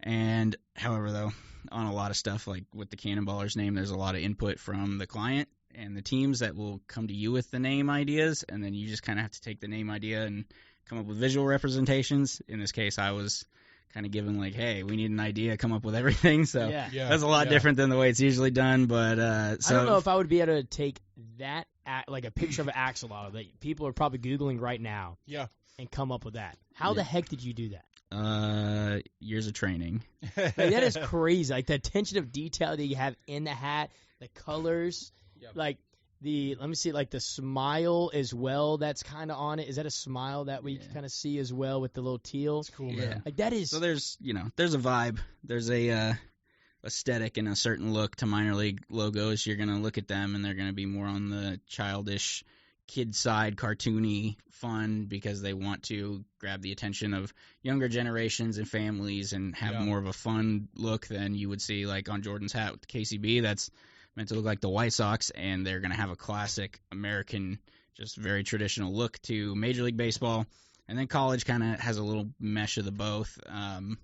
Speaker 3: And however, though, on a lot of stuff, like with the Cannonballers name, there's a lot of input from the client and the teams that will come to you with the name ideas, and then you just kind of have to take the name idea and come up with visual representations. In this case, I was kind of given like, hey, we need an idea, come up with everything. So that's a lot different than the way it's usually done. But I
Speaker 2: don't know if I would be able to take that, like a picture of an axolotl that people are probably Googling right now, and come up with that. How the heck did you do that?
Speaker 3: Years of training.
Speaker 2: Like, that is crazy. Like the attention of detail that you have in the hat, the colors, like let me see, like the smile as well. That's kind of on it. Is that a smile that we kind of see as well with the little teal?
Speaker 1: It's cool, man.
Speaker 2: Like that is.
Speaker 3: So there's a vibe. There's a aesthetic and a certain look to minor league logos. You're gonna look at them and they're gonna be more on the childish, kid side, cartoony, fun, because they want to grab the attention of younger generations and families and have more of a fun look than you would see like on Jordan's hat with the KCB. That's meant to look like the White Sox, and they're going to have a classic American, just very traditional look to Major League Baseball. And then college kind of has a little mesh of the both. And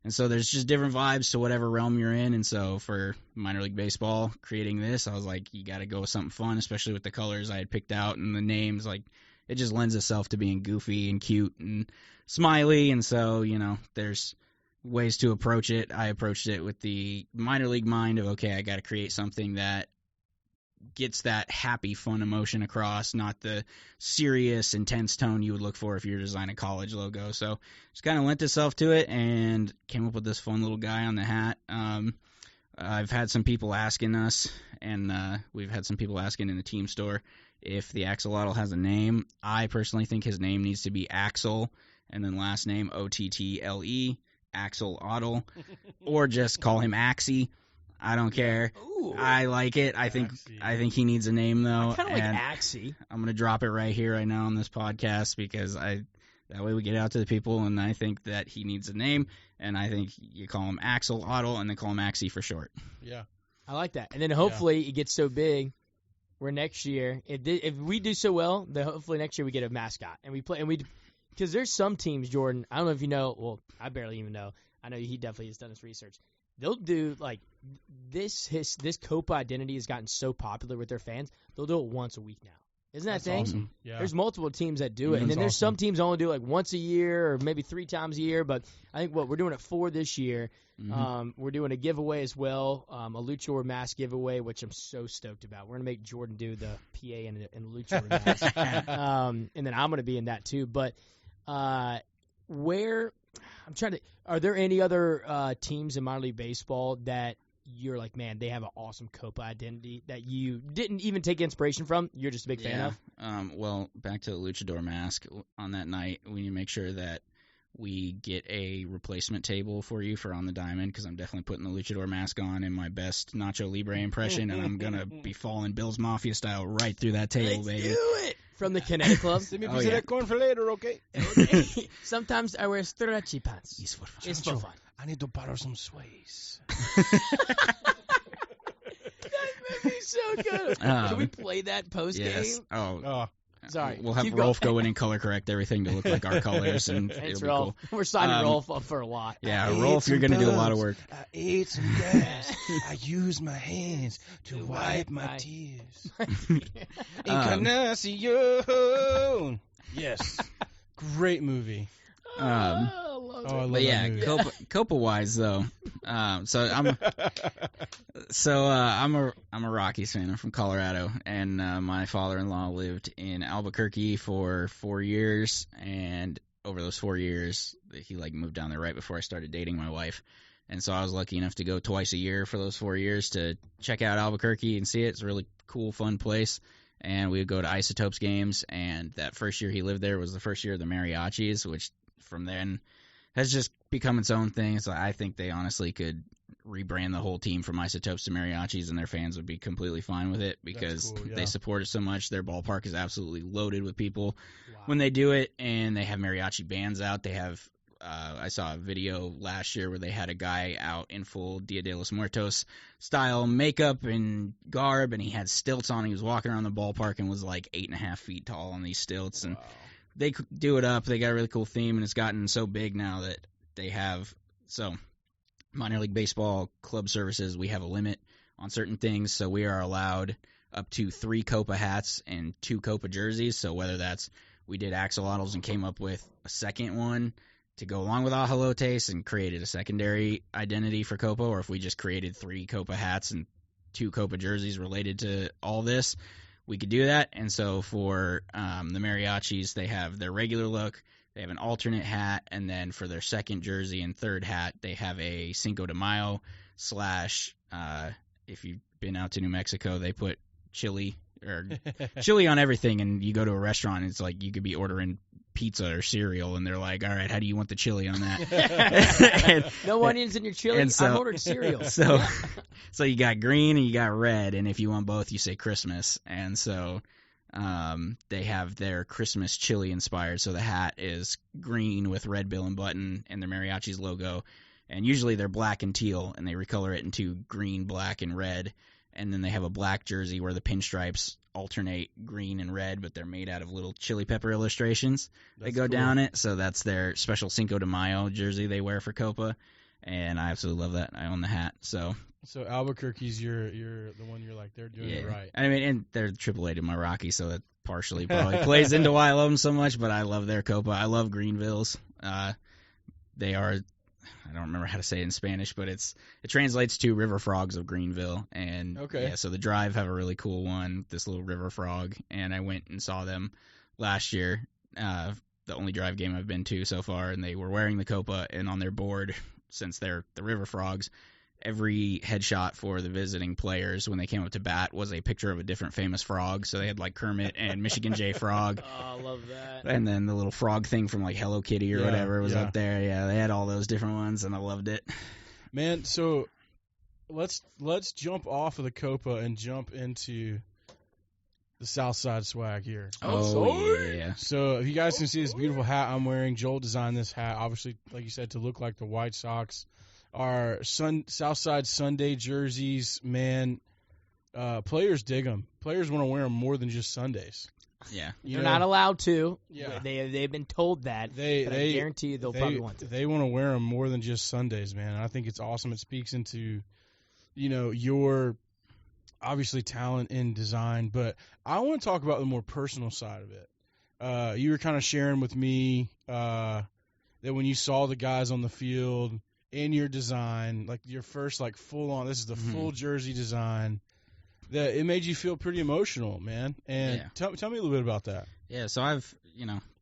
Speaker 3: so there's just different vibes to whatever realm you're in. And so for minor league baseball, creating this, I was like, you got to go with something fun, especially with the colors I had picked out and the names. Like, it just lends itself to being goofy and cute and smiley. And so, you know, there's ways to approach it. I approached it with the minor league mind of, okay, I got to create something that gets that happy, fun emotion across, not the serious, intense tone you would look for if you're designing a college logo. So just kind of lent itself to it and came up with this fun little guy on the hat. I've had some people asking us, and we've had some people asking in the team store if the axolotl has a name. I personally think his name needs to be Axel, and then last name Ottle, Axolotl, or just call him Axie. I don't care.
Speaker 2: Ooh.
Speaker 3: I like it. I think he needs a name though.
Speaker 2: I kind of like Axie.
Speaker 3: I'm gonna drop it right here, right now on this podcast, because that way we get out to the people, and I think that he needs a name, and I think you call him Axolotl and then call him Axie for short.
Speaker 1: Yeah,
Speaker 2: I like that. And then hopefully it gets so big where next year, if we do so well, then hopefully next year we get a mascot and we play and we. Because there's some teams, Jordan, I don't know if you know, well, I barely even know. I know he definitely has done his research. They'll do, like, this Copa identity has gotten so popular with their fans, they'll do it once a week now. Isn't that thing?
Speaker 1: Awesome. Yeah.
Speaker 2: There's multiple teams that do it. And then there's some teams only do it, like, once a year or maybe 3 times a year. But I think we're doing it 4 this year. Mm-hmm. We're doing a giveaway as well, a Luchador mask giveaway, which I'm so stoked about. We're going to make Jordan do the PA and Luchador mask. And then I'm going to be in that too. But are there any other teams in minor league baseball that you're like, man, they have an awesome Copa identity that you didn't even take inspiration from? You're just a big fan of?
Speaker 3: Well, back to the Luchador mask. On that night, we need to make sure that we get a replacement table for you for On the Diamond, because I'm definitely putting the Luchador mask on in my best Nacho Libre impression, and I'm going to be falling Bill's Mafia style right through that table,
Speaker 2: Let's
Speaker 3: baby.
Speaker 2: do it! From the Kinetic Club.
Speaker 1: Send me a piece of that corn for later, okay?
Speaker 2: Sometimes I wear stretchy pants.
Speaker 3: It's for fun.
Speaker 2: It's for fun.
Speaker 1: I need to borrow some sways.
Speaker 2: That made me so good. Can we play that post game?
Speaker 3: Yes. Oh.
Speaker 2: Sorry.
Speaker 3: We'll have
Speaker 2: Keep
Speaker 3: Rolf
Speaker 2: going.
Speaker 3: go in and color correct everything to look like our colors, and
Speaker 2: Thanks,
Speaker 3: it'll be
Speaker 2: Rolf.
Speaker 3: cool.
Speaker 2: We're signing Rolf up for a lot.
Speaker 3: Yeah, Rolf, you're going to do a lot of work.
Speaker 1: I ate some grass. I used my hands to wipe my tears. Encarnacion. Yes. Great movie.
Speaker 2: I love it.
Speaker 1: I love
Speaker 3: But yeah,
Speaker 1: that movie.
Speaker 3: Copa wise though, so I'm a Rockies fan. I'm from Colorado, and my father-in-law lived in Albuquerque for 4 years, and over those 4 years, he moved down there right before I started dating my wife, and so I was lucky enough to go twice a year for those 4 years to check out Albuquerque and see it. It's a really cool, fun place. And we would go to Isotopes games, and that first year he lived there was the first year of the Mariachis, which from then has just become its own thing. So I think they honestly could rebrand the whole team from Isotopes to Mariachis, and their fans would be completely fine with it, because
Speaker 1: cool, yeah.
Speaker 3: they support it so much. Their ballpark is absolutely loaded with people when they do it, and they have mariachi bands out. They have I saw a video last year where they had a guy out in full Dia de los Muertos style makeup and garb, and he had stilts on. He was walking around the ballpark and was 8.5 feet tall on these stilts, and they do it up. They got a really cool theme, and it's gotten so big now that they have minor league baseball club services. We have a limit on certain things, so we are allowed up to 3 Copa hats and 2 Copa jerseys. So whether that's, we did axolotls and came up with a second one to go along with ajolotes and created a secondary identity for Copa, or if we just created 3 Copa hats and 2 Copa jerseys related to all this, we could do that. And so for the Mariachis, they have their regular look, they have an alternate hat, and then for their second jersey and third hat, they have a Cinco de Mayo / if you've been out to New Mexico, they put chili on everything, and you go to a restaurant, it's like you could be ordering pizza or cereal, and they're like, all right, how do you want the chili on that?
Speaker 2: No onions in your chili?
Speaker 3: And so-
Speaker 2: I've ordered cereal.
Speaker 3: So you got green and you got red, and if you want both, you say Christmas. And so they have their Christmas chili inspired, so the hat is green with red bill and button and their Mariachis logo, and usually they're black and teal, and they recolor it into green, black, and red. And then they have a black jersey where the pinstripes alternate green and red, but they're made out of little chili pepper illustrations that go down it. So that's their special Cinco de Mayo jersey they wear for Copa, and I absolutely love that. I own the hat. So
Speaker 1: Albuquerque's you're the one you're like, they're doing it right.
Speaker 3: I mean, and they're AAA to my Rockies, so that partially probably plays into why I love them so much. But I love their Copa. I love Greenvilles. They are. I don't remember how to say it in Spanish, but it translates to River Frogs of Greenville. And
Speaker 1: okay.
Speaker 3: Yeah, so the Drive have a really cool one, this little river frog, and I went and saw them last year, the only Drive game I've been to so far, and they were wearing the Copa, and on their board, since they're the River Frogs, every headshot for the visiting players when they came up to bat was a picture of a different famous frog. So they had Kermit and Michigan J. Frog.
Speaker 2: Oh, I love that.
Speaker 3: And then the little frog thing from Hello Kitty or whatever was up there. Yeah, they had all those different ones, and I loved it.
Speaker 1: Man, so let's jump off of the Copa and jump into the Southside swag here.
Speaker 3: Yeah.
Speaker 1: So if you guys can see this beautiful hat I'm wearing, Joel designed this hat, obviously, like you said, to look like the White Sox. Our Southside Sunday jerseys, man, players dig them. Players want to wear them more than just Sundays.
Speaker 3: Yeah.
Speaker 2: They're not allowed to.
Speaker 1: Yeah.
Speaker 2: They've been told that. But I guarantee you they'll probably want to.
Speaker 1: They want to wear them more than just Sundays, man. And I think it's awesome. It speaks into, your obviously talent in design. But I want to talk about the more personal side of it. You were kind of sharing with me that when you saw the guys on the field in your design, your first full on, this is the full jersey design, that it made you feel pretty emotional, man. And tell me a little bit about that.
Speaker 3: Yeah, so I've,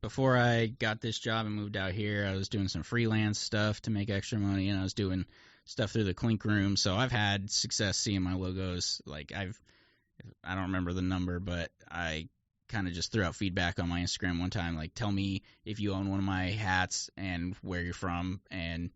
Speaker 3: before I got this job and moved out here, I was doing some freelance stuff to make extra money, and I was doing stuff through the Clink Room. So I've had success seeing my logos. I don't remember the number, but I kind of just threw out feedback on my Instagram one time, like, tell me if you own one of my hats and where you're from. And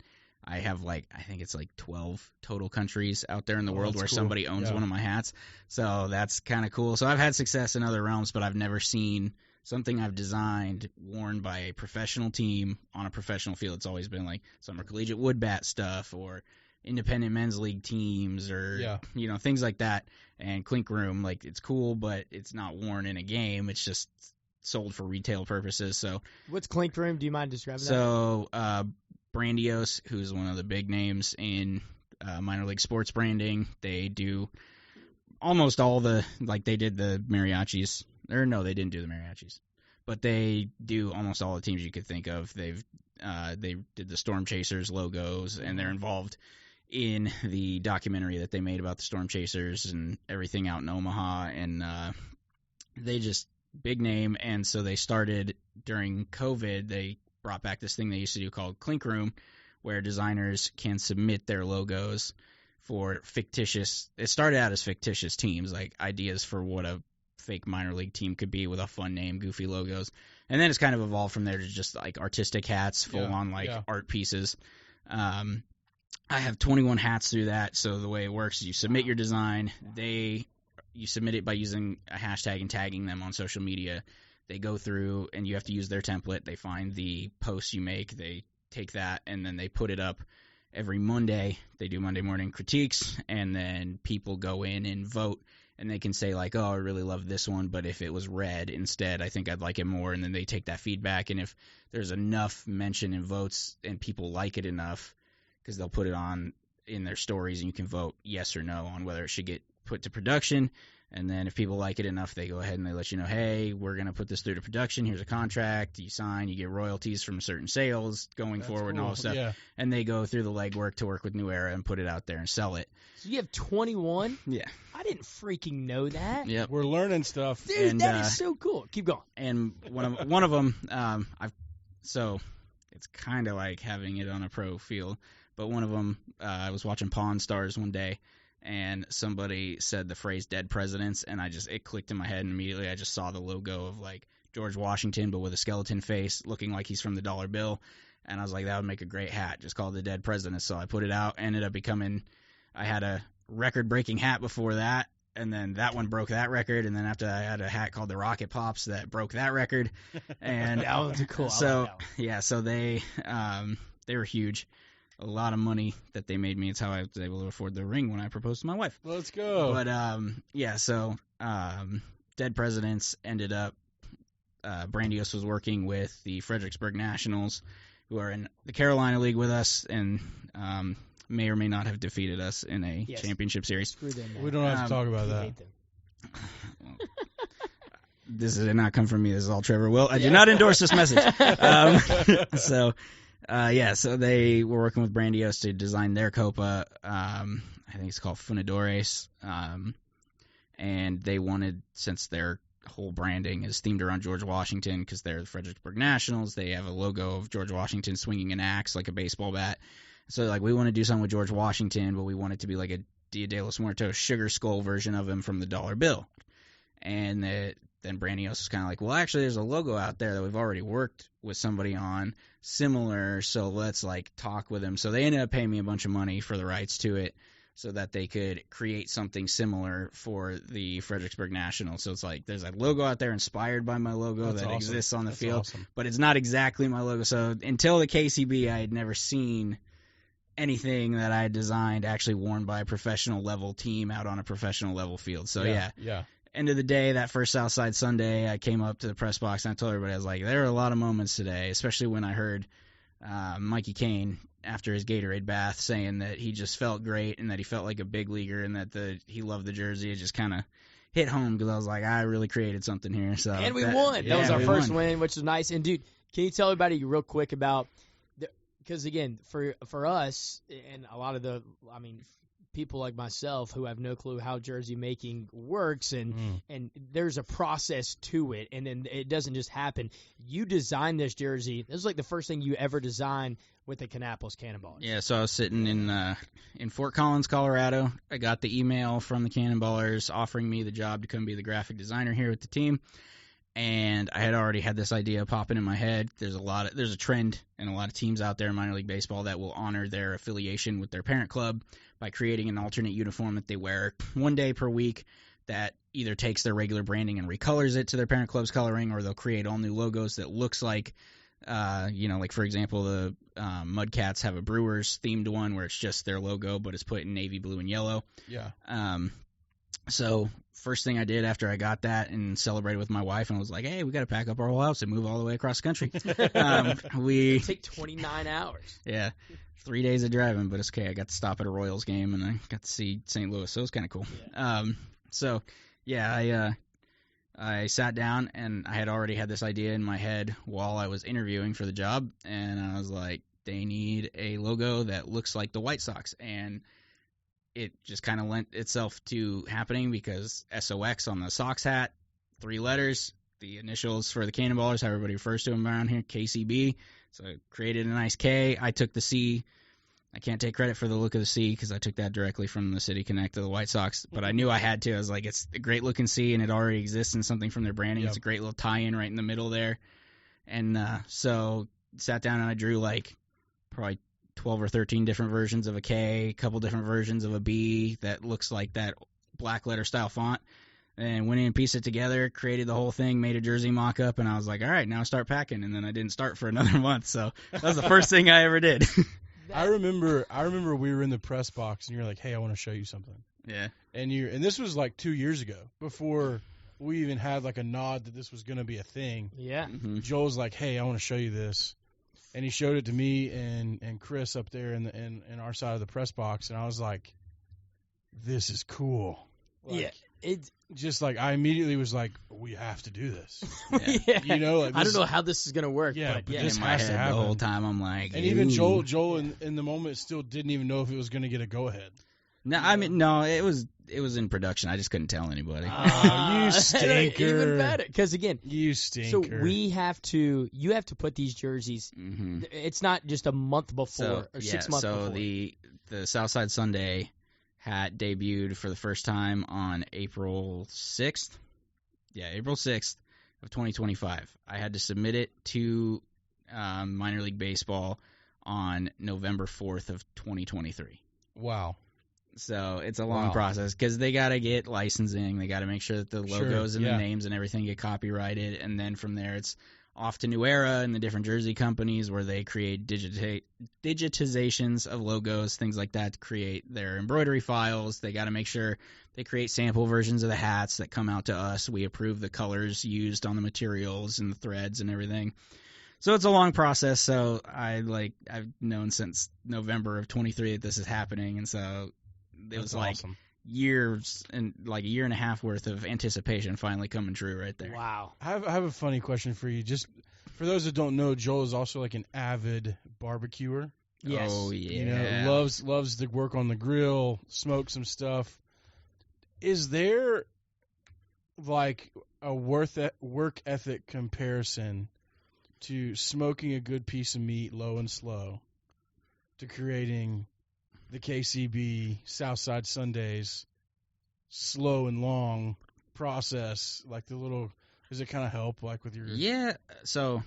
Speaker 3: I have I think it's 12 total countries out there in the world where somebody owns one of my hats. So that's kind of cool. So I've had success in other realms, but I've never seen something I've designed worn by a professional team on a professional field. It's always been summer collegiate wood bat stuff or independent men's league teams or things like that. And Clink Room, it's cool, but it's not worn in a game. It's just sold for retail purposes. So
Speaker 2: what's Clink Room? Do you mind describing that?
Speaker 3: So Brandios, who's one of the big names in minor league sports branding, they do almost all they did the mariachis. Or no, they didn't do the mariachis, but they do almost all the teams you could think of. They did the Storm Chasers logos, and they're involved in the documentary that they made about the Storm Chasers and everything out in Omaha. And they just big name, and so they started during COVID. They brought back this thing they used to do called Clink Room, where designers can submit their logos for fictitious. It started out as fictitious teams, ideas for what a fake minor league team could be with a fun name, goofy logos, and then it's kind of evolved from there to just artistic hats, full on art pieces. I have 21 hats through that. So the way it works is you submit your design, you submit it by using a hashtag and tagging them on social media. They go through and you have to use their template. They find the posts you make, they take that, and then they put it up every Monday. They do Monday morning critiques, and then people go in and vote. And they can say oh, I really love this one, but if it was red instead, I think I'd like it more. And then they take that feedback, and if there's enough mention and votes and people like it enough, because they'll put it on in their stories, and you can vote yes or no on whether it should get put to production. And then if people like it enough, they go ahead and they let you know, hey, we're going to put this through to production. Here's a contract. You sign. You get royalties from certain sales going forward and all this stuff. Yeah. And they go through the legwork to work with New Era and put it out there and sell it.
Speaker 2: So you have 21?
Speaker 3: Yeah.
Speaker 2: I didn't freaking know that.
Speaker 3: Yeah.
Speaker 1: We're learning stuff.
Speaker 2: Dude, that is so cool. Keep going.
Speaker 3: And one of them, so it's kind of like having it on a pro field. But one of them, I was watching Pawn Stars one day, and somebody said the phrase "dead presidents," and it clicked in my head, and immediately I just saw the logo of George Washington, but with a skeleton face, looking like he's from the dollar bill, and I was like, that would make a great hat, just called the Dead Presidents. So I put it out, ended up becoming, I had a record-breaking hat before that, and then that one broke that record, and then after I had a hat called the Rocket Pops that broke that record, and
Speaker 2: that was cool.
Speaker 3: So so they were huge. A lot of money that they made me. It's how I was able to afford the ring when I proposed to my wife.
Speaker 1: Let's go.
Speaker 3: But so Dead Presidents ended up. Brandios was working with the Fredericksburg Nationals, who are in the Carolina League with us, and may or may not have defeated us in a championship series.
Speaker 2: Screw them,
Speaker 1: we don't have to talk about that.
Speaker 3: This did not come from me. This is all Trevor Will. I do not endorse this message. So they were working with Brandios to design their Copa. I think it's called Funadores. And they wanted, since their whole branding is themed around George Washington, because they're the Fredericksburg Nationals, they have a logo of George Washington swinging an axe like a baseball bat. So we want to do something with George Washington, but we want it to be like a Dia de los Muertos sugar skull version of him from the dollar bill. And then Brandios was kind of like, well, actually, there's a logo out there that we've already worked with somebody on, similar, so let's talk with them. So they ended up paying me a bunch of money for the rights to it so that they could create something similar for the Fredericksburg Nationals. So it's there's a logo out there inspired by my logo that exists on the field, but it's not exactly my logo. So until the KCB, I had never seen anything that I had designed actually worn by a professional level team out on a professional level field. So yeah. End of the day, that first Southside Sunday, I came up to the press box and I told everybody, I was like, there are a lot of moments today, especially when I heard Mikey Kane after his Gatorade bath saying that he just felt great and that he felt like a big leaguer and that he loved the jersey. It just kind of hit home because I was like, I really created something here. So
Speaker 2: and we won. That was our first win, which was nice. And dude, can you tell everybody real quick about because again, for us and a lot of people like myself who have no clue how jersey making works and there's a process to it, and then it doesn't just happen. You designed this jersey. This was the first thing you ever designed with the Kannapolis Cannonballers.
Speaker 3: Yeah, so I was sitting in Fort Collins, Colorado. I got the email from the Cannonballers offering me the job to come be the graphic designer here with the team. And I had already had this idea popping in my head. There's a trend in a lot of teams out there in minor league baseball that will honor their affiliation with their parent club by creating an alternate uniform that they wear one day per week that either takes their regular branding and recolors it to their parent club's coloring, or they'll create all new logos that looks like, like for example, the Mudcats have a Brewers themed one where it's just their logo, but it's put in navy blue and yellow.
Speaker 1: Yeah.
Speaker 3: So first thing I did after I got that and celebrated with my wife and was like, hey, we got to pack up our whole house and move all the way across the country.
Speaker 2: It'll take 29 hours.
Speaker 3: Yeah. 3 days of driving, but it's okay. I got to stop at a Royals game and I got to see St. Louis, so it was kind of cool. Yeah. I sat down and I had already had this idea in my head while I was interviewing for the job, and I was like, they need a logo that looks like the White Sox, and it just kind of lent itself to happening because SOX on the Sox hat, 3 letters, the initials for the Cannonballers, how everybody refers to them around here, KCB. So I created a nice K. I took the C. I can't take credit for the look of the C because I took that directly from the City Connect of the White Sox, but I knew I had to. I was like, it's a great looking C, and it already exists in something from their branding. Yep. It's a great little tie-in right in the middle there. And so sat down and I drew like probably 12 or 13 different versions of a K, a couple different versions of a B that looks like that black letter style font, and went in and pieced it together, created the whole thing, made a jersey mock-up, and I was like, all right, now start packing. And then I didn't start for another month, so that was the first thing I ever did.
Speaker 1: I remember we were in the press box and you're like, hey, I want to show you something.
Speaker 3: Yeah.
Speaker 1: And this was like 2 years ago, before we even had like a nod that this was going to be a thing.
Speaker 2: Yeah.
Speaker 3: Mm-hmm.
Speaker 1: Joel's like, hey, I want to show you this. And he showed it to me and Chris up there in our side of the press box, and I was like, this is cool. Like,
Speaker 2: yeah. It's
Speaker 1: just like I immediately was like, we have to do this.
Speaker 2: Yeah.
Speaker 1: You know, like
Speaker 2: I don't know how this is gonna work.
Speaker 1: Yeah,
Speaker 2: but
Speaker 1: but
Speaker 2: yeah.
Speaker 1: this
Speaker 3: in my
Speaker 1: has to
Speaker 3: head
Speaker 1: happen.
Speaker 3: the whole time I'm like,
Speaker 1: and even Joel in the moment still didn't even know if it was going to get a go ahead.
Speaker 3: No, I mean, no, it was in production. I just couldn't tell anybody.
Speaker 1: You stinker.
Speaker 2: Even better, because again,
Speaker 1: You stinker.
Speaker 2: so you have to put these jerseys.
Speaker 3: Mm-hmm.
Speaker 2: It's not just a month before or 6 months before.
Speaker 3: So the Southside Sunday hat debuted for the first time on April 6th. Yeah, April 6th of 2025. I had to submit it to minor league baseball on November 4th of 2023.
Speaker 1: Wow.
Speaker 3: So it's a long process because they got to get licensing. They got to make sure that the logos and the names and everything get copyrighted. And then from there, it's off to New Era and the different jersey companies where they create digitizations of logos, things like that, to create their embroidery files. They got to make sure they create sample versions of the hats that come out to us. We approve the colors used on the materials and the threads and everything. So it's a long process. So I've known since November of 23 that this is happening, and so it was like
Speaker 1: awesome.
Speaker 3: Years and like a year and a half worth of anticipation finally coming true right there.
Speaker 2: Wow.
Speaker 1: I have a funny question for you. Just for those that don't know, Joel is also like an avid barbecuer.
Speaker 2: Yes.
Speaker 3: Oh yeah.
Speaker 1: You know, loves to work on the grill, smoke some stuff. Is there like a work ethic comparison to smoking a good piece of meat low and slow to creating the KCB Southside Sundays slow and long process? Like does it kind of help like with your...
Speaker 3: Yeah, so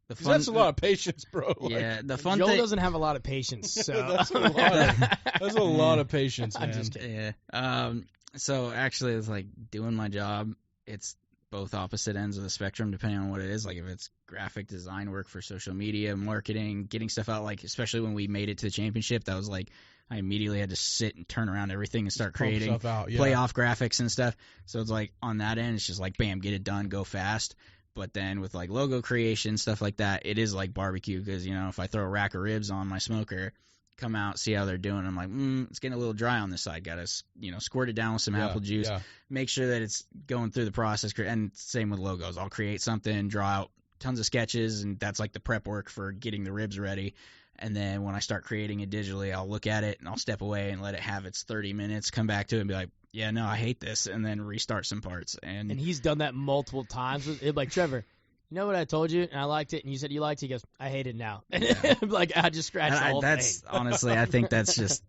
Speaker 3: the fun...
Speaker 1: That's a lot of patience, bro.
Speaker 3: Yeah, the fun
Speaker 2: Joel
Speaker 3: thing...
Speaker 2: doesn't have a lot of patience, so...
Speaker 1: that's a lot of patience, man.
Speaker 2: I'm just kidding.
Speaker 3: Yeah. So actually it's like doing my job, it's both opposite ends of the spectrum depending on what it is. Like if it's graphic design work for social media, marketing, getting stuff out, like especially when we made it to the championship, that was like I immediately had to sit and turn around everything and start creating playoff graphics and stuff. So it's like on that end, it's just like bam, get it done, go fast. But then with like logo creation, stuff like that, it is like barbecue because, you know, if I throw a rack of ribs on my smoker, come out, see how they're doing, I'm like, it's getting a little dry on this side. Got to, squirt it down with some apple juice, make sure that it's going through the process. And same with logos. I'll create something, draw out tons of sketches, and that's like the prep work for getting the ribs ready. And then when I start creating it digitally, I'll look at it and I'll step away and let it have its 30 minutes, come back to it and be like, yeah, no, I hate this, and then restart some parts. And
Speaker 2: he's done that multiple times. Like, Trevor, you know what I told you? And I liked it. And you said you liked it. He goes, I hate it now.
Speaker 3: Yeah.
Speaker 2: Like, I just scratched the whole
Speaker 3: thing. Honestly, I think that's just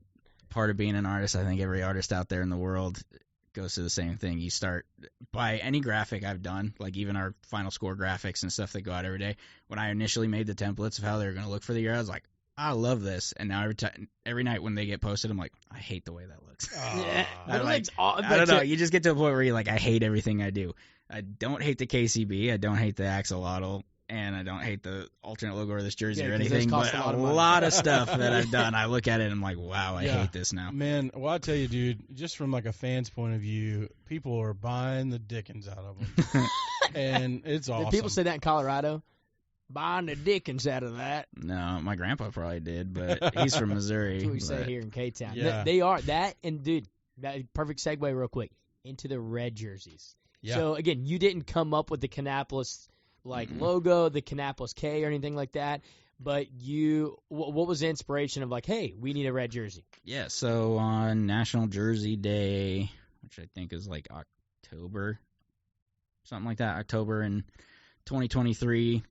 Speaker 3: part of being an artist. I think every artist out there in the world goes to the same thing. You start by any graphic I've done, like even our final score graphics and stuff that go out every day. When I initially made the templates of how they were going to look for the year, I was like, I love this. And now every night when they get posted, I'm like, I hate the way that looks.
Speaker 2: Yeah,
Speaker 3: I don't know. You just get to a point where you're like, I hate everything I do. I don't hate the KCB. I don't hate the axolotl. And I don't hate the alternate logo or this jersey or anything, but a lot of stuff that I've done, I look at it and I'm like, wow, I hate this now.
Speaker 1: Man, well, I tell you, dude, just from like a fan's point of view, people are buying the dickens out of them. And it's awesome.
Speaker 2: Did people say that in Colorado? Buying the dickens out of that.
Speaker 3: No, my grandpa probably did, but he's from Missouri.
Speaker 2: That's what we say here in K-Town.
Speaker 1: Yeah.
Speaker 2: They are that, and dude, that perfect segue real quick into the red jerseys.
Speaker 1: Yeah.
Speaker 2: So again, you didn't come up with the Kannapolis logo, the Kannapolis K or anything like that, but what was the inspiration of like, hey, we need a red jersey?
Speaker 3: Yeah, so on National Jersey Day, which I think is like October, something like that, October in 2023,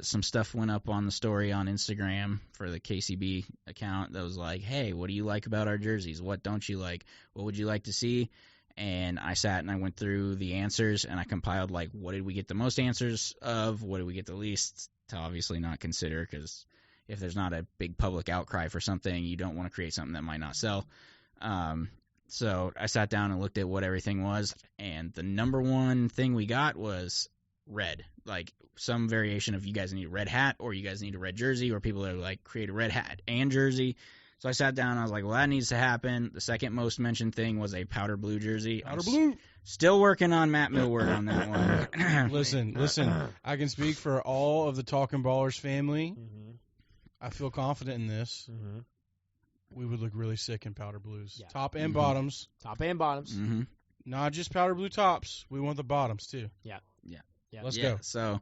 Speaker 3: some stuff went up on the story on Instagram for the KCB account that was like, hey, what do you like about our jerseys? What don't you like? What would you like to see? And I sat and I went through the answers and I compiled like, what did we get the most answers of? What did we get the least? To obviously not consider, because if there's not a big public outcry for something, you don't want to create something that might not sell. So I sat down and looked at what everything was, and the number one thing we got was red. Like some variation of you guys need a red hat, or you guys need a red jersey, or people are like, create a red hat and jersey. So I sat down and I was like, well, that needs to happen. The second most mentioned thing was a powder blue jersey.
Speaker 1: Powder blue.
Speaker 3: Still working on Matt Millward on that one.
Speaker 1: Listen. I can speak for all of the Talking Ballers family.
Speaker 2: Mm-hmm.
Speaker 1: I feel confident in this.
Speaker 2: Mm-hmm.
Speaker 1: We would look really sick in powder blues.
Speaker 2: Yeah.
Speaker 1: Top and bottoms.
Speaker 2: Top and bottoms.
Speaker 3: Mm-hmm.
Speaker 1: Not just powder blue tops. We want the bottoms, too.
Speaker 2: Yeah.
Speaker 1: Let's go.
Speaker 3: So,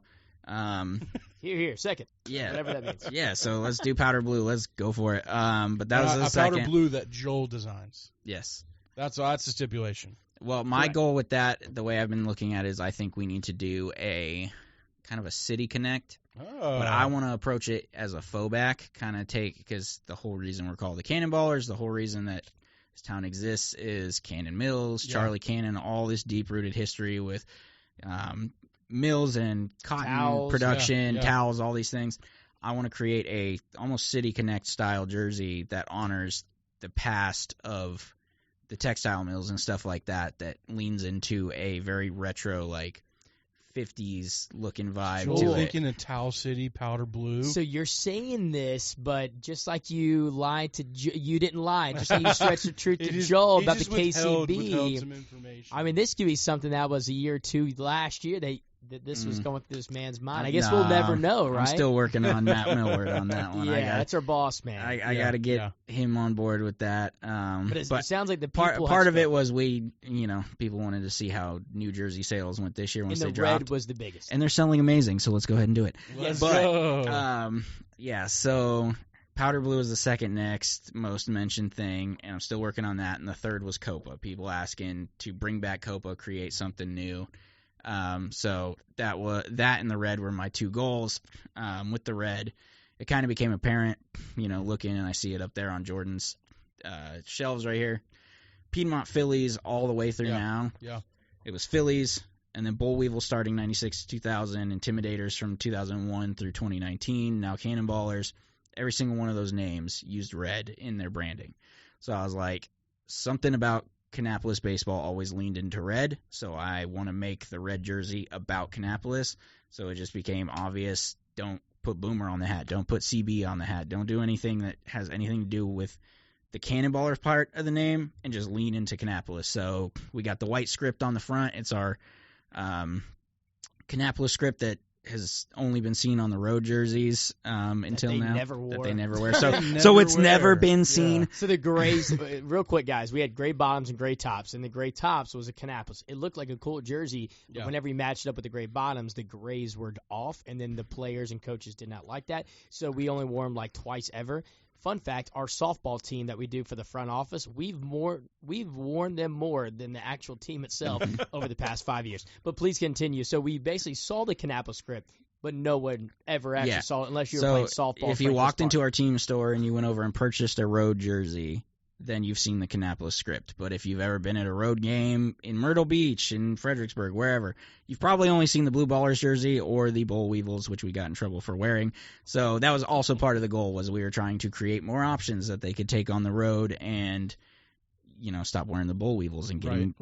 Speaker 2: Here, second.
Speaker 3: yeah.
Speaker 2: Whatever that means.
Speaker 3: Yeah, so let's do powder blue. Let's go for it. But that was the
Speaker 1: a
Speaker 3: second.
Speaker 1: powder blue that Joel designs.
Speaker 3: Yes.
Speaker 1: That's the stipulation.
Speaker 3: Well, my
Speaker 2: Correct.
Speaker 3: goal with that, the way I've been looking at it, is I think we need to do a kind of a city connect.
Speaker 1: Oh.
Speaker 3: But I want to approach it as a faux back, kind of because the whole reason we're called the Cannonballers, the whole reason that this town exists is Cannon Mills, Charlie Cannon, all this deep-rooted history with mills and cotton
Speaker 2: Towels,
Speaker 3: production,
Speaker 1: yeah.
Speaker 3: towels, all these things. I want to create a almost City Connect style jersey that honors the past of the textile mills and stuff like that leans into a very retro, like 50s looking vibe
Speaker 1: Joel
Speaker 3: to
Speaker 1: thinking
Speaker 3: it.
Speaker 1: of Towel City powder blue.
Speaker 2: So you're saying this, but just like you lied to, you didn't lie. Just like you stretched the truth to Joel about the
Speaker 1: withheld
Speaker 2: KCB.
Speaker 1: some information.
Speaker 2: I mean, this could be something that was a year or two last year that this was going through this man's mind. I guess we'll never know, right?
Speaker 3: I'm still working on Matt Millward on that one.
Speaker 2: Yeah, that's our boss, man.
Speaker 3: I got to get him on board with that.
Speaker 2: But it sounds like the people
Speaker 3: part of it was people wanted to see how New Jersey sales went this year once
Speaker 2: and
Speaker 3: they
Speaker 2: the red
Speaker 3: dropped.
Speaker 2: was the biggest.
Speaker 3: And they're selling amazing, so let's go ahead and do it.
Speaker 1: Let's
Speaker 3: but,
Speaker 1: go.
Speaker 3: So powder blue is the second next most mentioned thing, and I'm still working on that. And the third was Copa. People asking to bring back Copa, create something new. So that and the red were my two goals. With the red, it kind of became apparent, looking, and I see it up there on Jordan's shelves right here. Piedmont Phillies all the way through now.
Speaker 1: Yeah.
Speaker 3: It was Phillies, and then Bull Weevil starting 96 to 2000, Intimidators from 2001 through 2019, now Cannonballers. Every single one of those names used red in their branding. So I was like, something about Kannapolis baseball always leaned into red, so I want to make the red jersey about Kannapolis. So it just became obvious. Don't put Boomer on the hat. Don't put CB on the hat. Don't do anything that has anything to do with the Cannonballers part of the name, and just lean into Kannapolis. So we got the white script on the front. It's our Kannapolis script that has only been seen on the road jerseys until now. That they never wear. So it's never been seen.
Speaker 2: Yeah. So the grays, real quick, guys, we had gray bottoms and gray tops, and the gray tops was a Kannapolis. It looked like a cool jersey, but whenever you matched it up with the gray bottoms, the grays were off, and then the players and coaches did not like that. So we only wore them like twice ever. Fun fact, our softball team that we do for the front office, we've worn them more than the actual team itself over the past 5 years. But please continue. So we basically saw the Kannapolis script, but no one ever actually saw it unless you were playing softball.
Speaker 3: If you walked into our team store and you went over and purchased a road jersey, then you've seen the Kannapolis script. But if you've ever been at a road game in Myrtle Beach, in Fredericksburg, wherever, you've probably only seen the Blue Ballers jersey or the Boll Weevils, which we got in trouble for wearing. So that was also part of the goal, was we were trying to create more options that they could take on the road and, stop wearing the Boll Weevils and getting